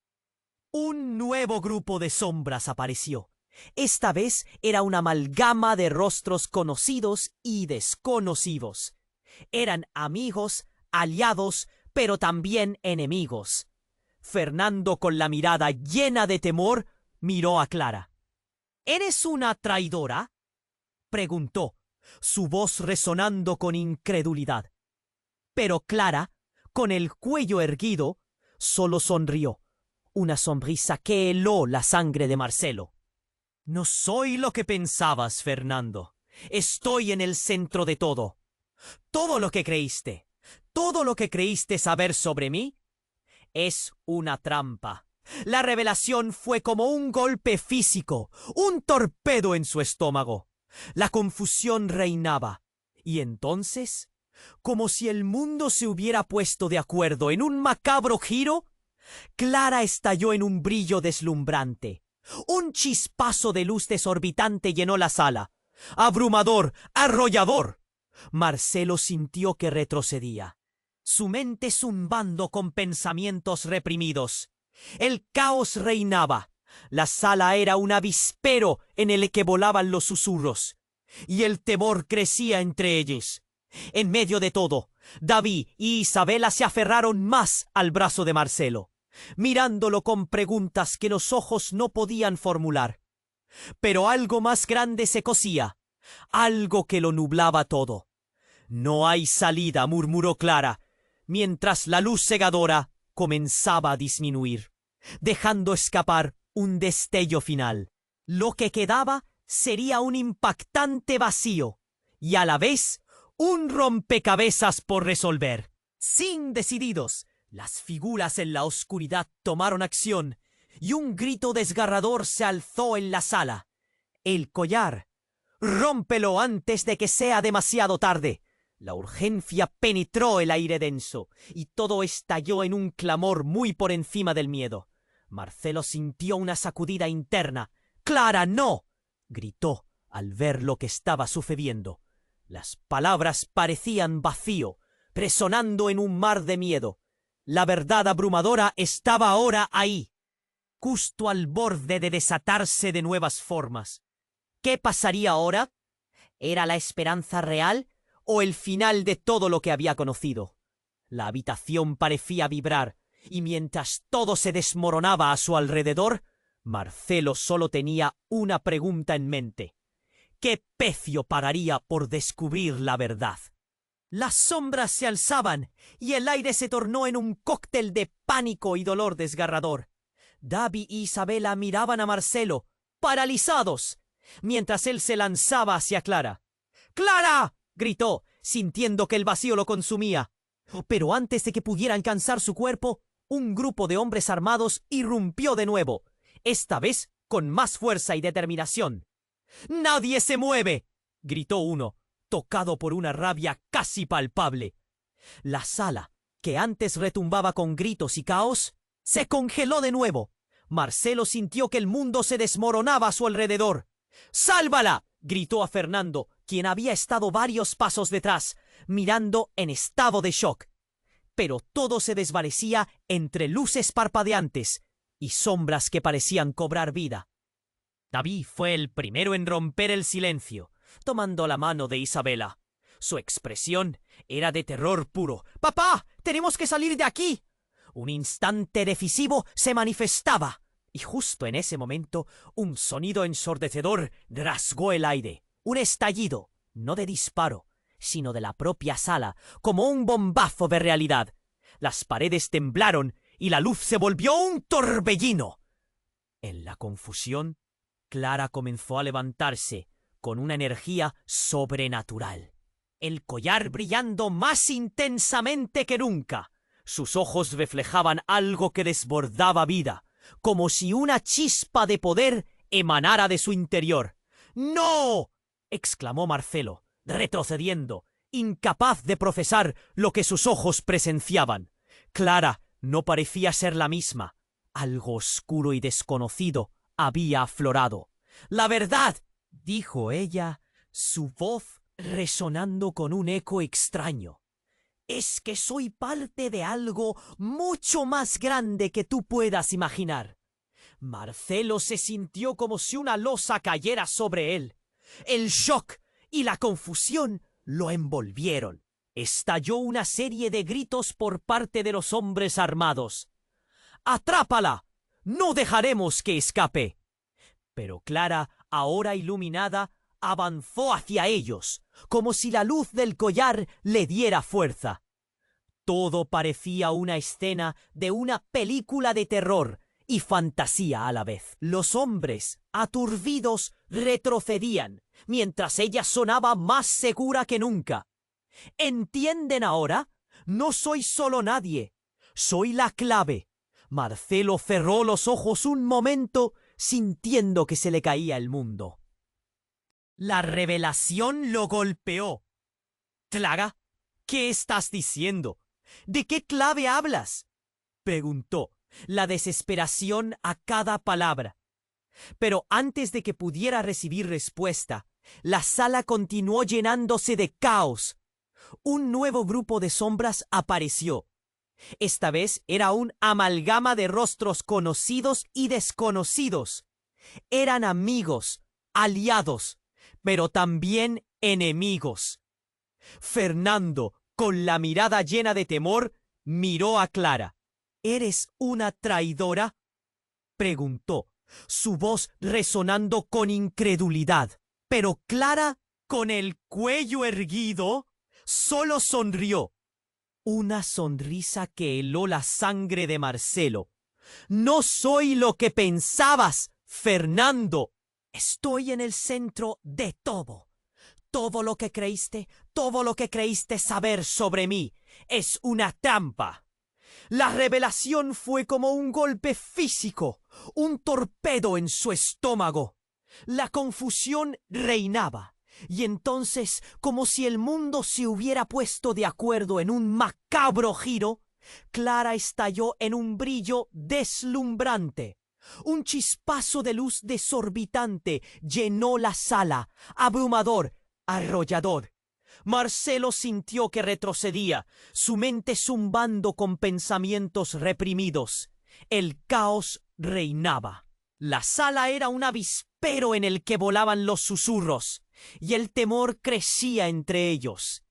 S1: Un nuevo grupo de sombras apareció. Esta vez era una amalgama de rostros conocidos y desconocidos. Eran amigos, aliados, pero también enemigos. Fernando, con la mirada llena de temor, miró a Clara. «¿Eres una traidora?», preguntó, su voz resonando con incredulidad. Pero Clara, con el cuello erguido, solo sonrió, una sonrisa que heló la sangre de Marcelo. «No soy lo que pensabas, Fernando. Estoy en el centro de todo. Todo lo que creíste saber sobre mí, es una trampa». La revelación fue como un golpe físico, un torpedo en su estómago. La confusión reinaba, y entonces, como si el mundo se hubiera puesto de acuerdo en un macabro giro, Clara estalló en un brillo deslumbrante. Un chispazo de luz desorbitante llenó la sala. Abrumador, arrollador. Marcelo sintió que retrocedía, su mente zumbando con pensamientos reprimidos. El caos reinaba. La sala era un avispero en el que volaban los susurros, y el temor crecía entre ellos. En medio de todo, David y Isabela se aferraron más al brazo de Marcelo, mirándolo con preguntas que los ojos no podían formular. Pero algo más grande se cosía, algo que lo nublaba todo. «No hay salida», murmuró Clara, mientras la luz cegadora comenzaba a disminuir, dejando escapar un destello final. Lo que quedaba sería un impactante vacío y a la vez un rompecabezas por resolver. Sin decididos, las figuras en la oscuridad tomaron acción y un grito desgarrador se alzó en la sala. «El collar. Rómpelo antes de que sea demasiado tarde». La urgencia penetró el aire denso y todo estalló en un clamor muy por encima del miedo. Marcelo sintió una sacudida interna. «¡Clara, no!», gritó al ver lo que estaba sucediendo. Las palabras parecían vacío, resonando en un mar de miedo. La verdad abrumadora estaba ahora ahí, justo al borde de desatarse de nuevas formas. ¿Qué pasaría ahora? ¿Era la esperanza real o el final de todo lo que había conocido? La habitación parecía vibrar, y mientras todo se desmoronaba a su alrededor, Marcelo solo tenía una pregunta en mente. ¿Qué precio pagaría por descubrir la verdad? Las sombras se alzaban y el aire se tornó en un cóctel de pánico y dolor desgarrador. Davi y Isabela miraban a Marcelo, paralizados, mientras él se lanzaba hacia Clara. ¡Clara!, gritó, sintiendo que el vacío lo consumía. Pero antes de que pudiera alcanzar su cuerpo, un grupo de hombres armados irrumpió de nuevo, esta vez con más fuerza y determinación. ¡Nadie se mueve!, gritó uno, tocado por una rabia casi palpable. La sala, que antes retumbaba con gritos y caos, se congeló de nuevo. Marcelo sintió que el mundo se desmoronaba a su alrededor. ¡Sálvala!, gritó a Fernando, quien había estado varios pasos detrás, mirando en estado de shock. Pero todo se desvanecía entre luces parpadeantes y sombras que parecían cobrar vida. David fue el primero en romper el silencio, tomando la mano de Isabela. Su expresión era de terror puro. ¡Papá! ¡Tenemos que salir de aquí! Un instante decisivo se manifestaba, y justo en ese momento un sonido ensordecedor rasgó el aire. Un estallido, no de disparo, sino de la propia sala, como un bombazo de realidad. Las paredes temblaron y la luz se volvió un torbellino. En la confusión, Clara comenzó a levantarse con una energía sobrenatural, el collar brillando más intensamente que nunca. Sus ojos reflejaban algo que desbordaba vida, como si una chispa de poder emanara de su interior. ¡No!, exclamó Marcelo, retrocediendo, incapaz de procesar lo que sus ojos presenciaban. Clara no parecía ser la misma. Algo oscuro y desconocido había aflorado. «¡La verdad!», dijo ella, su voz resonando con un eco extraño. «Es que soy parte de algo mucho más grande que tú puedas imaginar». Marcelo se sintió como si una losa cayera sobre él. El shock y la confusión lo envolvieron. Estalló una serie de gritos por parte de los hombres armados. «¡Atrápala! ¡No dejaremos que escape!». Pero Clara, ahora iluminada, avanzó hacia ellos, como si la luz del collar le diera fuerza. Todo parecía una escena de una película de terror y fantasía a la vez. Los hombres, aturdidos, retrocedían, mientras ella sonaba más segura que nunca. ¿Entienden ahora? No soy solo nadie. Soy la clave. Marcelo cerró los ojos un momento, sintiendo que se le caía el mundo. La revelación lo golpeó. «Clara, ¿qué estás diciendo? ¿De qué clave hablas?», preguntó, la desesperación a cada palabra. Pero antes de que pudiera recibir respuesta, la sala continuó llenándose de caos. Un nuevo grupo de sombras apareció. Esta vez era un amalgama de rostros conocidos y desconocidos. Eran amigos, aliados, pero también enemigos. Fernando, con la mirada llena de temor, miró a Clara. «¿Eres una traidora?», preguntó, su voz resonando con incredulidad. Pero Clara, con el cuello erguido, solo sonrió. Una sonrisa que heló la sangre de Marcelo. «No soy lo que pensabas, Fernando. Estoy en el centro de todo. Todo lo que creíste saber sobre mí es una trampa». La revelación fue como un golpe físico, un torpedo en su estómago. La confusión reinaba, y entonces, como si el mundo se hubiera puesto de acuerdo en un macabro giro, Clara estalló en un brillo deslumbrante. Un chispazo de luz desorbitante llenó la sala, abrumador, arrollador. Marcelo sintió que retrocedía, su mente zumbando con pensamientos reprimidos. El caos reinaba. La sala era un avispero en el que volaban los susurros, y el temor crecía entre ellos.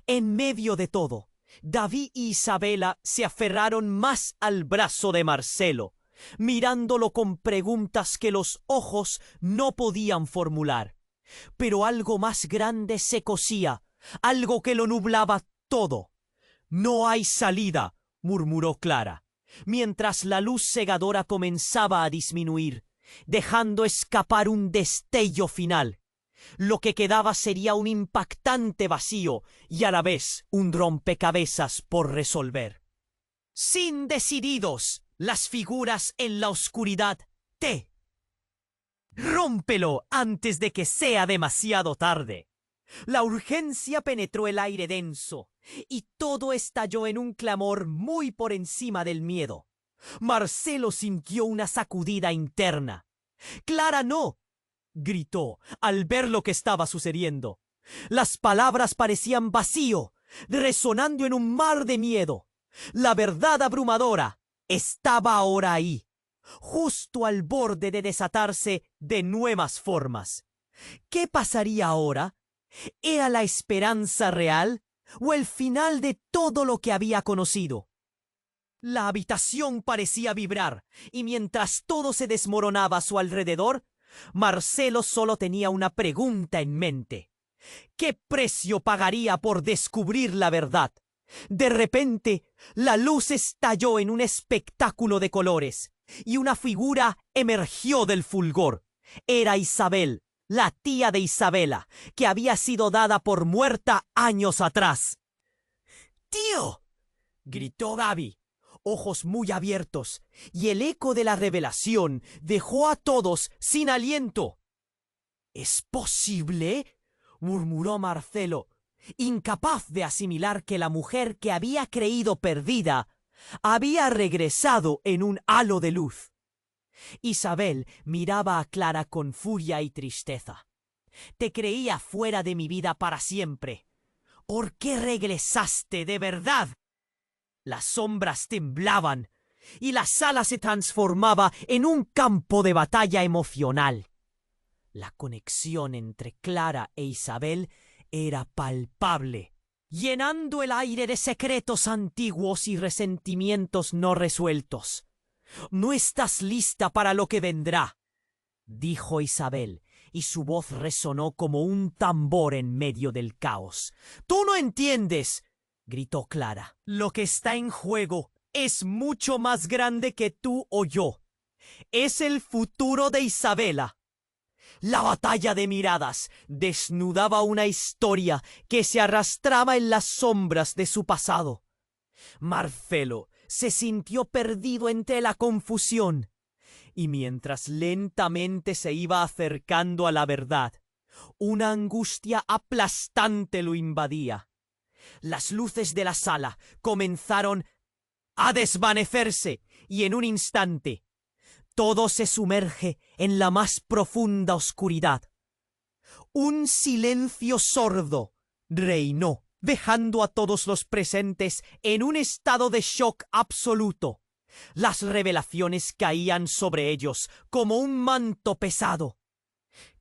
S1: En medio de todo, David y Isabela se aferraron más al brazo de Marcelo, mirándolo con preguntas que los ojos no podían formular. Pero algo más grande se cosía, algo que lo nublaba todo. «No hay salida», murmuró Clara, mientras la luz cegadora comenzaba a disminuir, dejando escapar un destello final. Lo que quedaba sería un impactante vacío y a la vez un rompecabezas por resolver. Sin decididos, las figuras en la oscuridad. ¡Rómpelo antes de que sea demasiado tarde! La urgencia penetró el aire denso, y todo estalló en un clamor muy por encima del miedo. Marcelo sintió una sacudida interna. «¡Clara, no!», gritó al ver lo que estaba sucediendo. Las palabras parecían vacío, resonando en un mar de miedo. La verdad abrumadora estaba ahora ahí, justo al borde de desatarse de nuevas formas. ¿Qué pasaría ahora? ¿Era la esperanza real o el final de todo lo que había conocido? La habitación parecía vibrar, y mientras todo se desmoronaba a su alrededor, Marcelo solo tenía una pregunta en mente. ¿Qué precio pagaría por descubrir la verdad? De repente, la luz estalló en un espectáculo de colores, y una figura emergió del fulgor. Era Isabel, la tía de Isabela, que había sido dada por muerta años atrás. «¡Tío!», gritó Gaby, ojos muy abiertos, y el eco de la revelación dejó a todos sin aliento. «¿Es posible?», murmuró Marcelo, incapaz de asimilar que la mujer que había creído perdida había regresado en un halo de luz. Isabel miraba a Clara con furia y tristeza. «Te creía fuera de mi vida para siempre. ¿Por qué regresaste de verdad?». Las sombras temblaban y la sala se transformaba en un campo de batalla emocional. La conexión entre Clara e Isabel era palpable, llenando el aire de secretos antiguos y resentimientos no resueltos. «No estás lista para lo que vendrá», dijo Isabel, y su voz resonó como un tambor en medio del caos. «¡Tú no entiendes!», gritó Clara. «Lo que está en juego es mucho más grande que tú o yo. Es el futuro de Isabela». La batalla de miradas desnudaba una historia que se arrastraba en las sombras de su pasado. Marcelo se sintió perdido entre la confusión, y mientras lentamente se iba acercando a la verdad, una angustia aplastante lo invadía. Las luces de la sala comenzaron a desvanecerse, y en un instante todo se sumerge en la más profunda oscuridad. Un silencio sordo reinó, dejando a todos los presentes en un estado de shock absoluto. Las revelaciones caían sobre ellos como un manto pesado.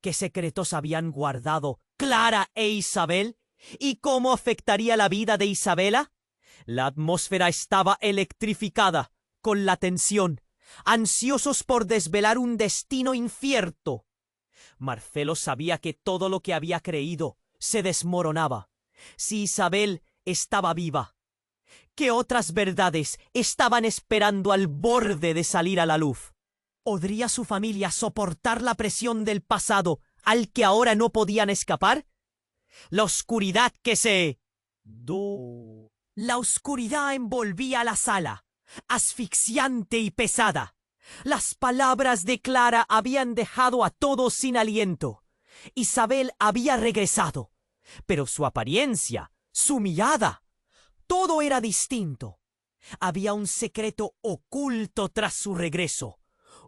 S1: ¿Qué secretos habían guardado Clara e Isabel? ¿Y cómo afectaría la vida de Isabela? La atmósfera estaba electrificada con la tensión, ansiosos por desvelar un destino incierto. Marcelo sabía que todo lo que había creído se desmoronaba. Si Isabel estaba viva, ¿qué otras verdades estaban esperando al borde de salir a la luz? ¿Podría su familia soportar la presión del pasado al que ahora no podían escapar? La oscuridad La oscuridad envolvía la sala, asfixiante y pesada. Las palabras de Clara habían dejado a todos sin aliento. Isabel había regresado, pero su apariencia, su mirada, todo era distinto. Había un secreto oculto tras su regreso,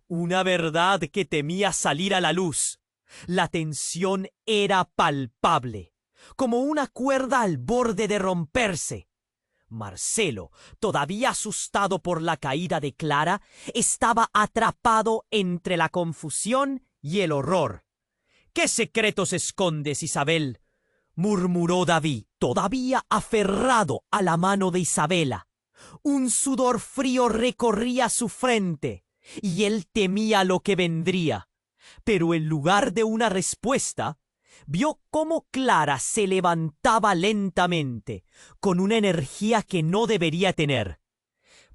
S1: una verdad que temía salir a la luz. La tensión era palpable. como una cuerda al borde de romperse. Marcelo, todavía asustado por la caída de Clara, estaba atrapado entre la confusión y el horror. —¿Qué secretos escondes, Isabel? —murmuró David, todavía aferrado a la mano de Isabela. Un sudor frío recorría su frente, y él temía lo que vendría. Pero en lugar de una respuesta, vio cómo Clara se levantaba lentamente, con una energía que no debería tener.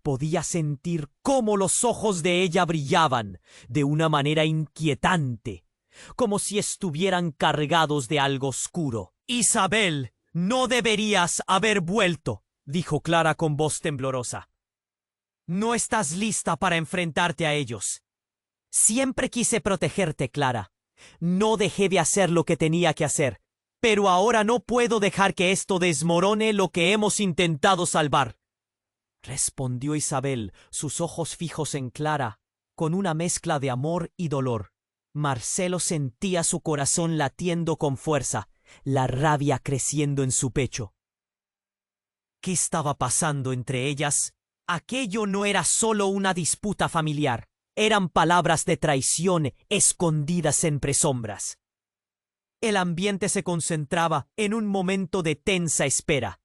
S1: Podía sentir cómo los ojos de ella brillaban de una manera inquietante, como si estuvieran cargados de algo oscuro. —Isabel, no deberías haber vuelto —dijo Clara con voz temblorosa—. No estás lista para enfrentarte a ellos. Siempre quise protegerte, Clara. No dejé de hacer lo que tenía que hacer, pero ahora no puedo dejar que esto desmorone lo que hemos intentado salvar. Respondió Isabel, sus ojos fijos en Clara, con una mezcla de amor y dolor. Marcelo sentía su corazón latiendo con fuerza, la rabia creciendo en su pecho. ¿Qué estaba pasando entre ellas? Aquello no era solo una disputa familiar. Eran palabras de traición escondidas entre sombras. El ambiente se concentraba en un momento de tensa espera.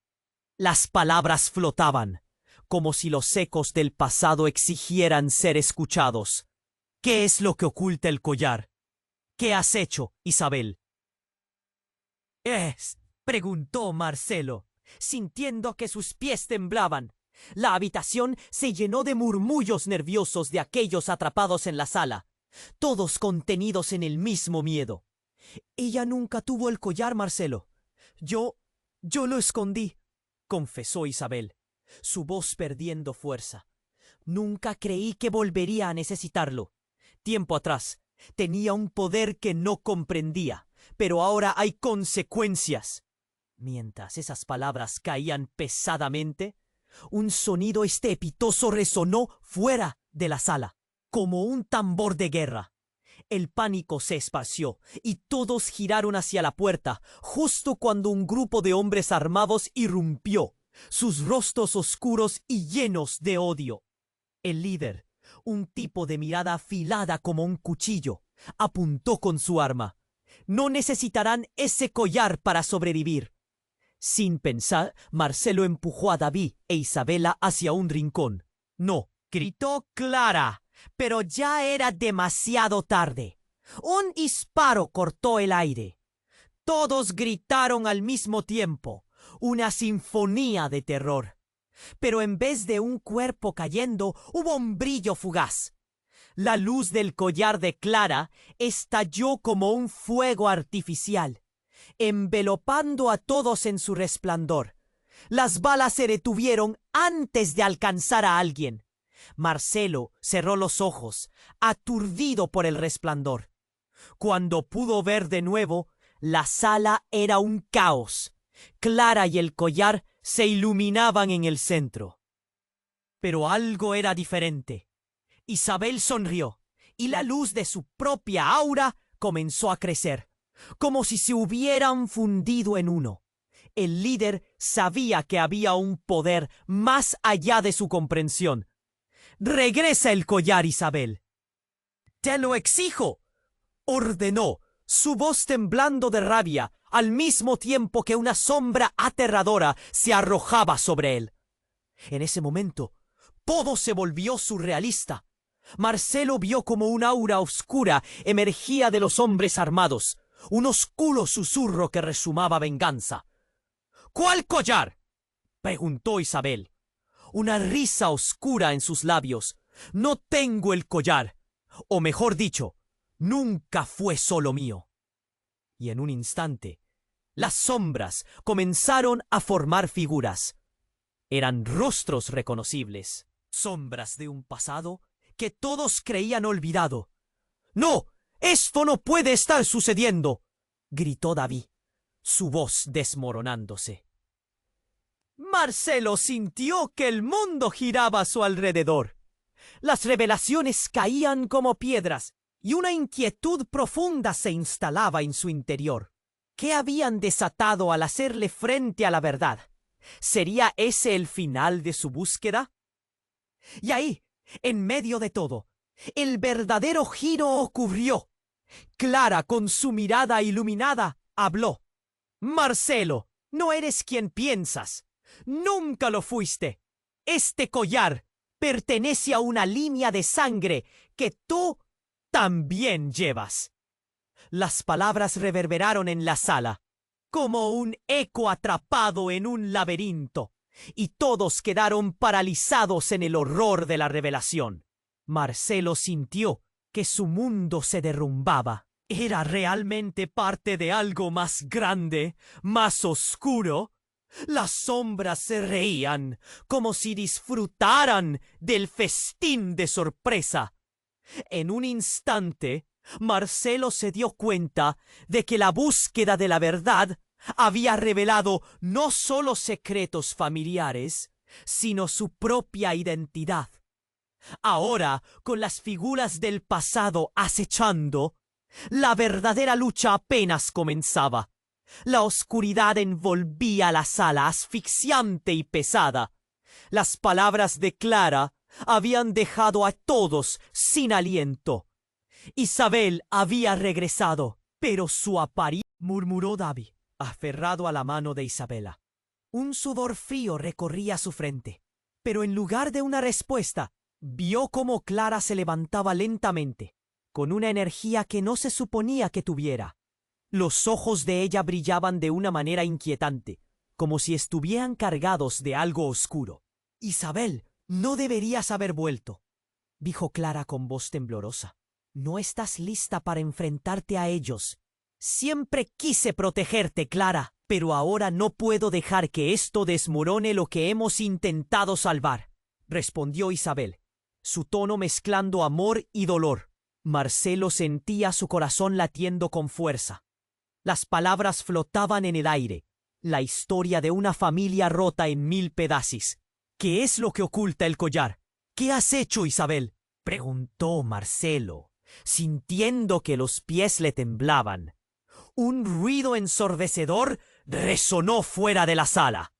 S1: Las palabras flotaban, como si los ecos del pasado exigieran ser escuchados. ¿Qué es lo que oculta el collar? ¿Qué has hecho, Isabel? Preguntó Marcelo, sintiendo que sus pies temblaban. La habitación se llenó de murmullos nerviosos de aquellos atrapados en la sala, todos contenidos en el mismo miedo. Ella nunca tuvo el collar, Marcelo. Yo lo escondí, confesó Isabel, su voz perdiendo fuerza. Nunca creí que volvería a necesitarlo. Tiempo atrás tenía un poder que no comprendía, pero ahora hay consecuencias. Mientras esas palabras caían pesadamente, un sonido estrepitoso resonó fuera de la sala, como un tambor de guerra. El pánico se esparció y todos giraron hacia la puerta, justo cuando un grupo de hombres armados irrumpió, sus rostros oscuros y llenos de odio. El líder, un tipo de mirada afilada como un cuchillo, apuntó con su arma. No necesitarán ese collar para sobrevivir. Sin pensar, Marcelo empujó a David e Isabela hacia un rincón. —No —gritó Clara—, pero ya era demasiado tarde. Un disparo cortó el aire. Todos gritaron al mismo tiempo, una sinfonía de terror. Pero en vez de un cuerpo cayendo, hubo un brillo fugaz. La luz del collar de Clara estalló como un fuego artificial, envelopando a todos en su resplandor. Las balas se detuvieron antes de alcanzar a alguien. Marcelo cerró los ojos, aturdido por el resplandor. Cuando pudo ver de nuevo, la sala era un caos. Clara y el collar se iluminaban en el centro. Pero algo era diferente. Isabel sonrió, y la luz de su propia aura comenzó a crecer, como si se hubieran fundido en uno. El líder sabía que había un poder más allá de su comprensión. —Regresa el collar, Isabel. —¡Te lo exijo! —ordenó, su voz temblando de rabia, al mismo tiempo que una sombra aterradora se arrojaba sobre él. En ese momento, todo se volvió surrealista. Marcelo vio como un aura oscura emergía de los hombres armados, un oscuro susurro que resumaba venganza. —¿Cuál collar? —preguntó Isabel, una risa oscura en sus labios. —No tengo el collar, o mejor dicho, nunca fue solo mío. Y en un instante, las sombras comenzaron a formar figuras. Eran rostros reconocibles, sombras de un pasado que todos creían olvidado. —¡No! ¡Esto no puede estar sucediendo! —gritó David, su voz desmoronándose. Marcelo sintió que el mundo giraba a su alrededor. Las revelaciones caían como piedras y una inquietud profunda se instalaba en su interior. ¿Qué habían desatado al hacerle frente a la verdad? ¿Sería ese el final de su búsqueda? Y ahí, en medio de todo, el verdadero giro ocurrió. Clara, con su mirada iluminada, habló. Marcelo, no eres quien piensas. Nunca lo fuiste. Este collar pertenece a una línea de sangre que tú también llevas. Las palabras reverberaron en la sala, como un eco atrapado en un laberinto, y todos quedaron paralizados en el horror de la revelación. Marcelo sintió que su mundo se derrumbaba. ¿Era realmente parte de algo más grande, más oscuro? Las sombras se reían, como si disfrutaran del festín de sorpresa. En un instante, Marcelo se dio cuenta de que la búsqueda de la verdad había revelado no solo secretos familiares, sino su propia identidad. Ahora, con las figuras del pasado acechando, la verdadera lucha apenas comenzaba. La oscuridad envolvía la sala asfixiante y pesada. Las palabras de Clara habían dejado a todos sin aliento. Isabel había regresado, pero su apariencia, murmuró David, aferrado a la mano de Isabela. Un sudor frío recorría su frente, pero en lugar de una respuesta, vio cómo Clara se levantaba lentamente, con una energía que no se suponía que tuviera. Los ojos de ella brillaban de una manera inquietante, como si estuvieran cargados de algo oscuro. Isabel, no deberías haber vuelto, dijo Clara con voz temblorosa. No estás lista para enfrentarte a ellos. Siempre quise protegerte, Clara, pero ahora no puedo dejar que esto desmorone lo que hemos intentado salvar, respondió Isabel, su tono mezclando amor y dolor. Marcelo sentía su corazón latiendo con fuerza. Las palabras flotaban en el aire, la historia de una familia rota en 1000 pedazos. ¿Qué es lo que oculta el collar? ¿Qué has hecho, Isabel?, preguntó Marcelo, sintiendo que los pies le temblaban. Un ruido ensordecedor resonó fuera de la sala.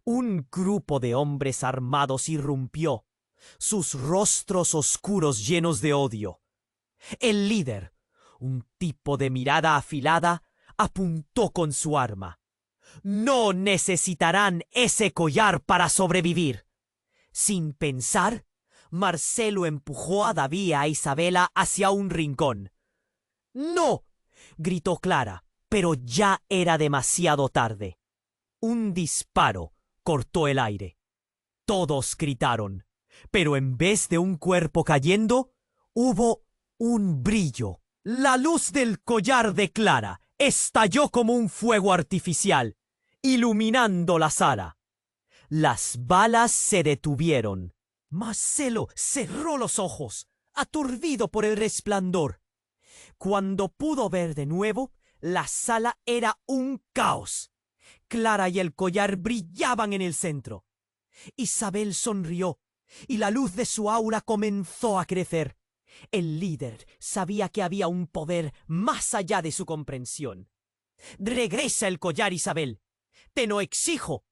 S1: Un grupo de hombres armados irrumpió, sus rostros oscuros llenos de odio. El líder, un tipo de mirada afilada, apuntó con su arma. No necesitarán ese collar para sobrevivir. Sin pensar, Marcelo empujó a David y a Isabela hacia un rincón. ¡No!, gritó Clara, pero ya era demasiado tarde. Un disparo cortó el aire. Todos gritaron, pero en vez de un cuerpo cayendo, hubo un brillo. La luz del collar de Clara estalló como un fuego artificial, iluminando la sala. Las balas se detuvieron. Marcelo cerró los ojos, aturdido por el resplandor. Cuando pudo ver de nuevo, la sala era un caos. Clara y el collar brillaban en el centro. Isabel sonrió, y la luz de su aura comenzó a crecer. El líder sabía que había un poder más allá de su comprensión. «Regresa el collar, Isabel. Te lo exijo»,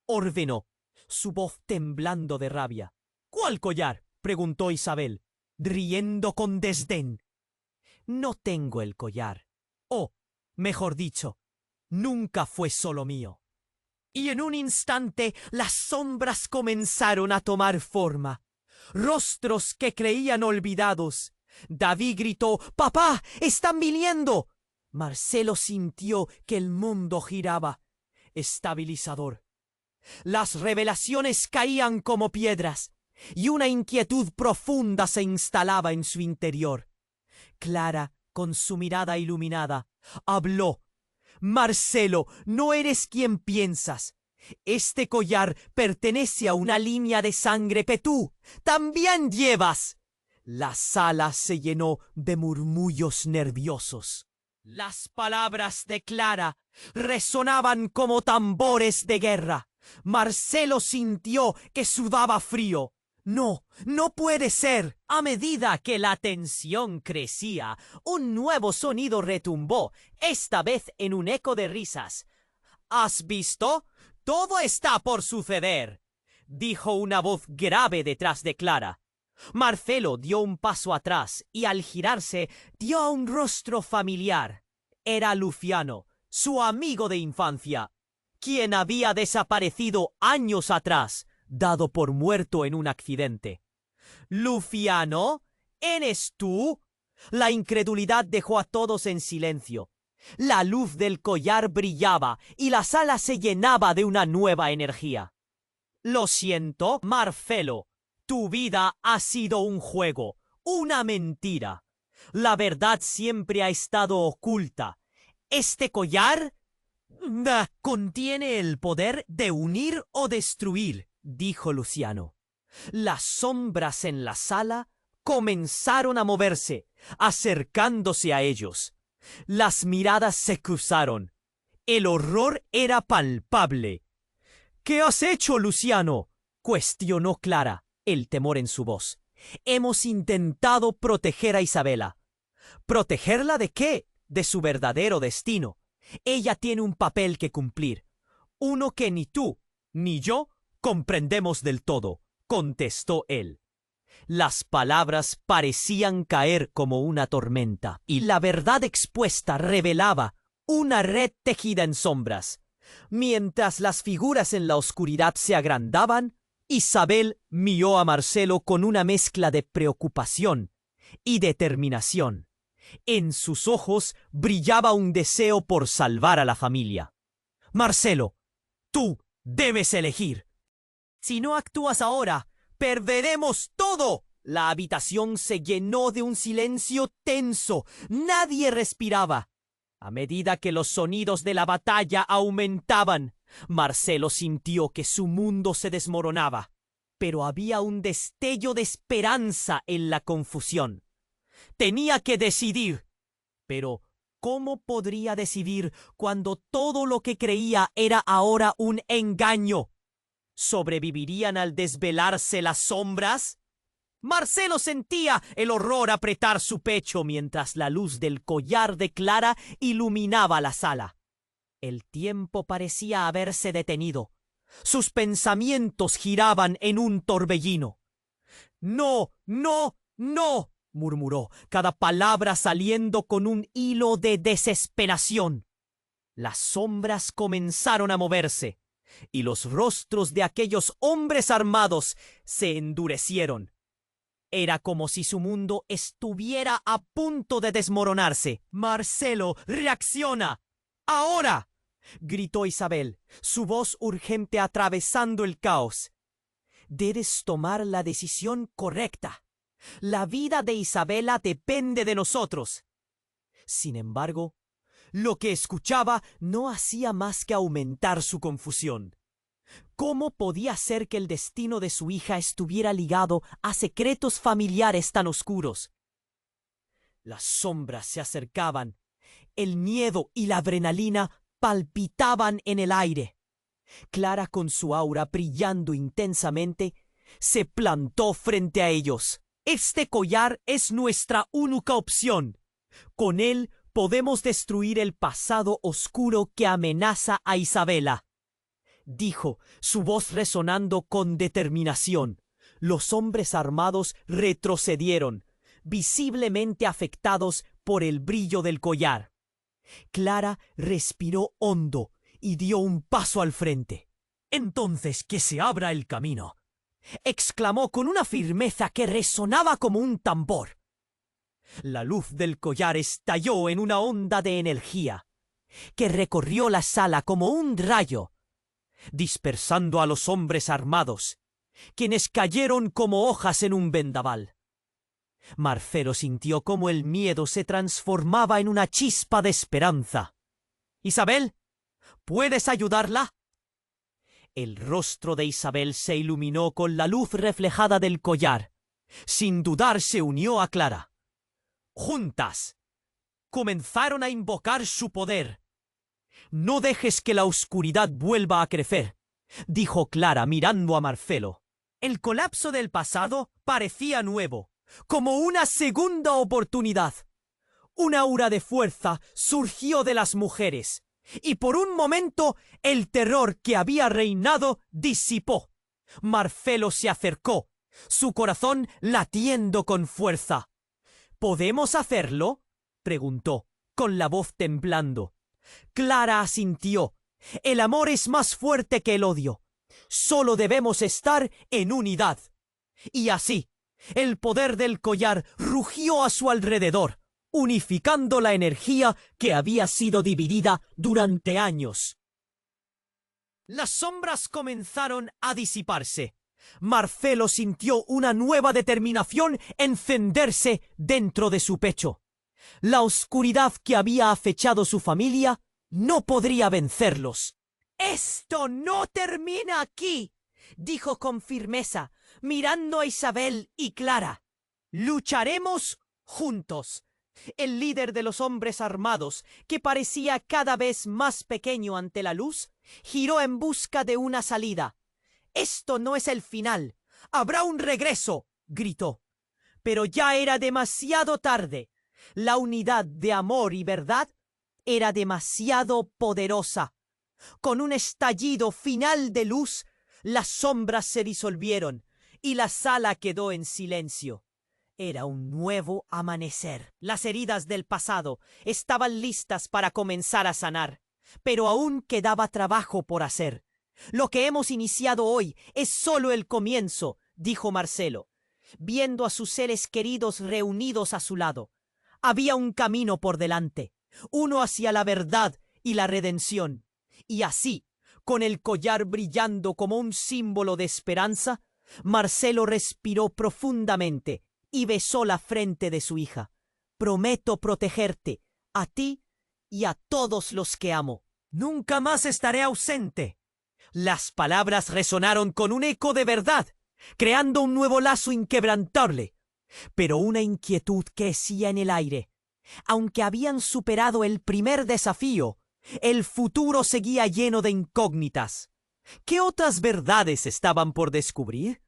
S1: ordenó, su voz temblando de rabia. «¿Cuál collar?», preguntó Isabel, riendo con desdén. «No tengo el collar. O, mejor dicho, nunca fue solo mío». Y en un instante las sombras comenzaron a tomar forma. Rostros que creían olvidados. David gritó: «¡Papá! ¡Están viniendo!». Marcelo sintió que el mundo giraba. Estabilizador. Las revelaciones caían como piedras, y una inquietud profunda se instalaba en su interior. Clara, con su mirada iluminada, habló: «Marcelo, no eres quien piensas. Este collar pertenece a una línea de sangre que tú también llevas». La sala se llenó de murmullos nerviosos. Las palabras de Clara resonaban como tambores de guerra. Marcelo sintió que sudaba frío. No, no puede ser. A medida que la tensión crecía, un nuevo sonido retumbó, esta vez en un eco de risas. ¿Has visto? Todo está por suceder, dijo una voz grave detrás de Clara. Marcelo dio un paso atrás y al girarse dio a un rostro familiar. Era Luciano, su amigo de infancia, quien había desaparecido años atrás, dado por muerto en un accidente. —¿Luciano? ¿Eres tú? La incredulidad dejó a todos en silencio. La luz del collar brillaba y la sala se llenaba de una nueva energía. —Lo siento, Marcelo. Tu vida ha sido un juego, una mentira. La verdad siempre ha estado oculta. Este collar contiene el poder de unir o destruir, dijo Luciano. Las sombras en la sala comenzaron a moverse, acercándose a ellos. Las miradas se cruzaron. El horror era palpable. —¿Qué has hecho, Luciano? —cuestionó Clara, el temor en su voz. —Hemos intentado proteger a Isabela. —¿Protegerla de qué? De su verdadero destino. Ella tiene un papel que cumplir. Uno que ni tú ni yo comprendemos del todo —contestó él. Las palabras parecían caer como una tormenta, y la verdad expuesta revelaba una red tejida en sombras. Mientras las figuras en la oscuridad se agrandaban, Isabel miró a Marcelo con una mezcla de preocupación y determinación. En sus ojos brillaba un deseo por salvar a la familia. —Marcelo, tú debes elegir. Si no actúas ahora, perderemos todo. La habitación se llenó de un silencio tenso. Nadie respiraba. A medida que los sonidos de la batalla aumentaban, Marcelo sintió que su mundo se desmoronaba. Pero había un destello de esperanza en la confusión. Tenía que decidir. Pero ¿cómo podría decidir cuando todo lo que creía era ahora un engaño? ¿Sobrevivirían al desvelarse las sombras? Marcelo sentía el horror apretar su pecho mientras la luz del collar de Clara iluminaba la sala. El tiempo parecía haberse detenido. Sus pensamientos giraban en un torbellino. —No, no, no —murmuró, cada palabra saliendo con un hilo de desesperación. Las sombras comenzaron a moverse, y los rostros de aquellos hombres armados se endurecieron. Era como si su mundo estuviera a punto de desmoronarse. —Marcelo, reacciona. ¡Ahora! —gritó Isabel, su voz urgente atravesando el caos. Debes tomar la decisión correcta. La vida de Isabela depende de nosotros. Sin embargo, lo que escuchaba no hacía más que aumentar su confusión. ¿Cómo podía ser que el destino de su hija estuviera ligado a secretos familiares tan oscuros? Las sombras se acercaban. El miedo y la adrenalina palpitaban en el aire. Clara, con su aura brillando intensamente, se plantó frente a ellos. Este collar es nuestra única opción. Con él podemos destruir el pasado oscuro que amenaza a Isabela, dijo, su voz resonando con determinación. Los hombres armados retrocedieron, visiblemente afectados por el brillo del collar. Clara respiró hondo y dio un paso al frente. —Entonces que se abra el camino —exclamó con una firmeza que resonaba como un tambor. La luz del collar estalló en una onda de energía que recorrió la sala como un rayo, dispersando a los hombres armados, quienes cayeron como hojas en un vendaval. Marcelo sintió cómo el miedo se transformaba en una chispa de esperanza. —Isabel, ¿puedes ayudarla? El rostro de Isabel se iluminó con la luz reflejada del collar. Sin dudar se unió a Clara. Juntas comenzaron a invocar su poder. —No dejes que la oscuridad vuelva a crecer —dijo Clara mirando a Marcelo—. El colapso del pasado parecía nuevo, como una segunda oportunidad. Un aura de fuerza surgió de las mujeres, y por un momento el terror que había reinado disipó. Marcelo se acercó, su corazón latiendo con fuerza. ¿Podemos hacerlo?, preguntó, con la voz temblando. Clara asintió. El amor es más fuerte que el odio. Solo debemos estar en unidad. Y así, el poder del collar rugió a su alrededor, unificando la energía que había sido dividida durante años. Las sombras comenzaron a disiparse. Marcelo sintió una nueva determinación encenderse dentro de su pecho. La oscuridad que había acechado su familia no podría vencerlos. «¡Esto no termina aquí!», dijo con firmeza, mirando a Isabel y Clara. «Lucharemos juntos». El líder de los hombres armados, que parecía cada vez más pequeño ante la luz, giró en busca de una salida. «Esto no es el final. Habrá un regreso», gritó. Pero ya era demasiado tarde. La unidad de amor y verdad era demasiado poderosa. Con un estallido final de luz, las sombras se disolvieron y la sala quedó en silencio. Era un nuevo amanecer. Las heridas del pasado estaban listas para comenzar a sanar, pero aún quedaba trabajo por hacer. «Lo que hemos iniciado hoy es solo el comienzo», dijo Marcelo, viendo a sus seres queridos reunidos a su lado. Había un camino por delante, uno hacia la verdad y la redención. Y así, con el collar brillando como un símbolo de esperanza, Marcelo respiró profundamente y besó la frente de su hija. «Prometo protegerte, a ti y a todos los que amo. Nunca más estaré ausente». Las palabras resonaron con un eco de verdad, creando un nuevo lazo inquebrantable. Pero una inquietud crecía en el aire. Aunque habían superado el primer desafío, el futuro seguía lleno de incógnitas. ¿Qué otras verdades estaban por descubrir?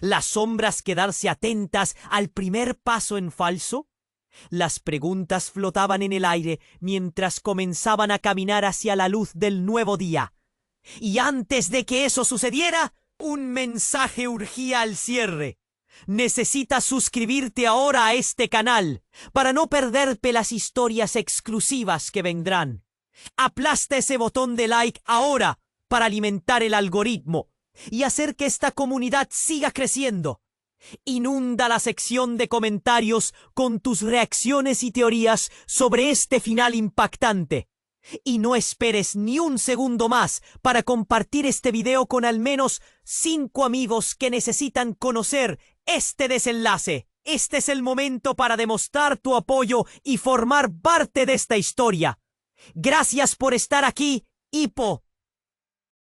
S1: ¿Las sombras quedarse atentas al primer paso en falso? Las preguntas flotaban en el aire mientras comenzaban a caminar hacia la luz del nuevo día. Y antes de que eso sucediera, un mensaje urgía al cierre. Necesitas suscribirte ahora a este canal para no perderte las historias exclusivas que vendrán. Aplasta ese botón de like ahora para alimentar el algoritmo y hacer que esta comunidad siga creciendo. Inunda la sección de comentarios con tus reacciones y teorías sobre este final impactante. Y no esperes ni un segundo más para compartir este video con al menos 5 amigos que necesitan conocer este desenlace. Este es el momento para demostrar tu apoyo y formar parte de esta historia. Gracias por estar aquí, Hippo.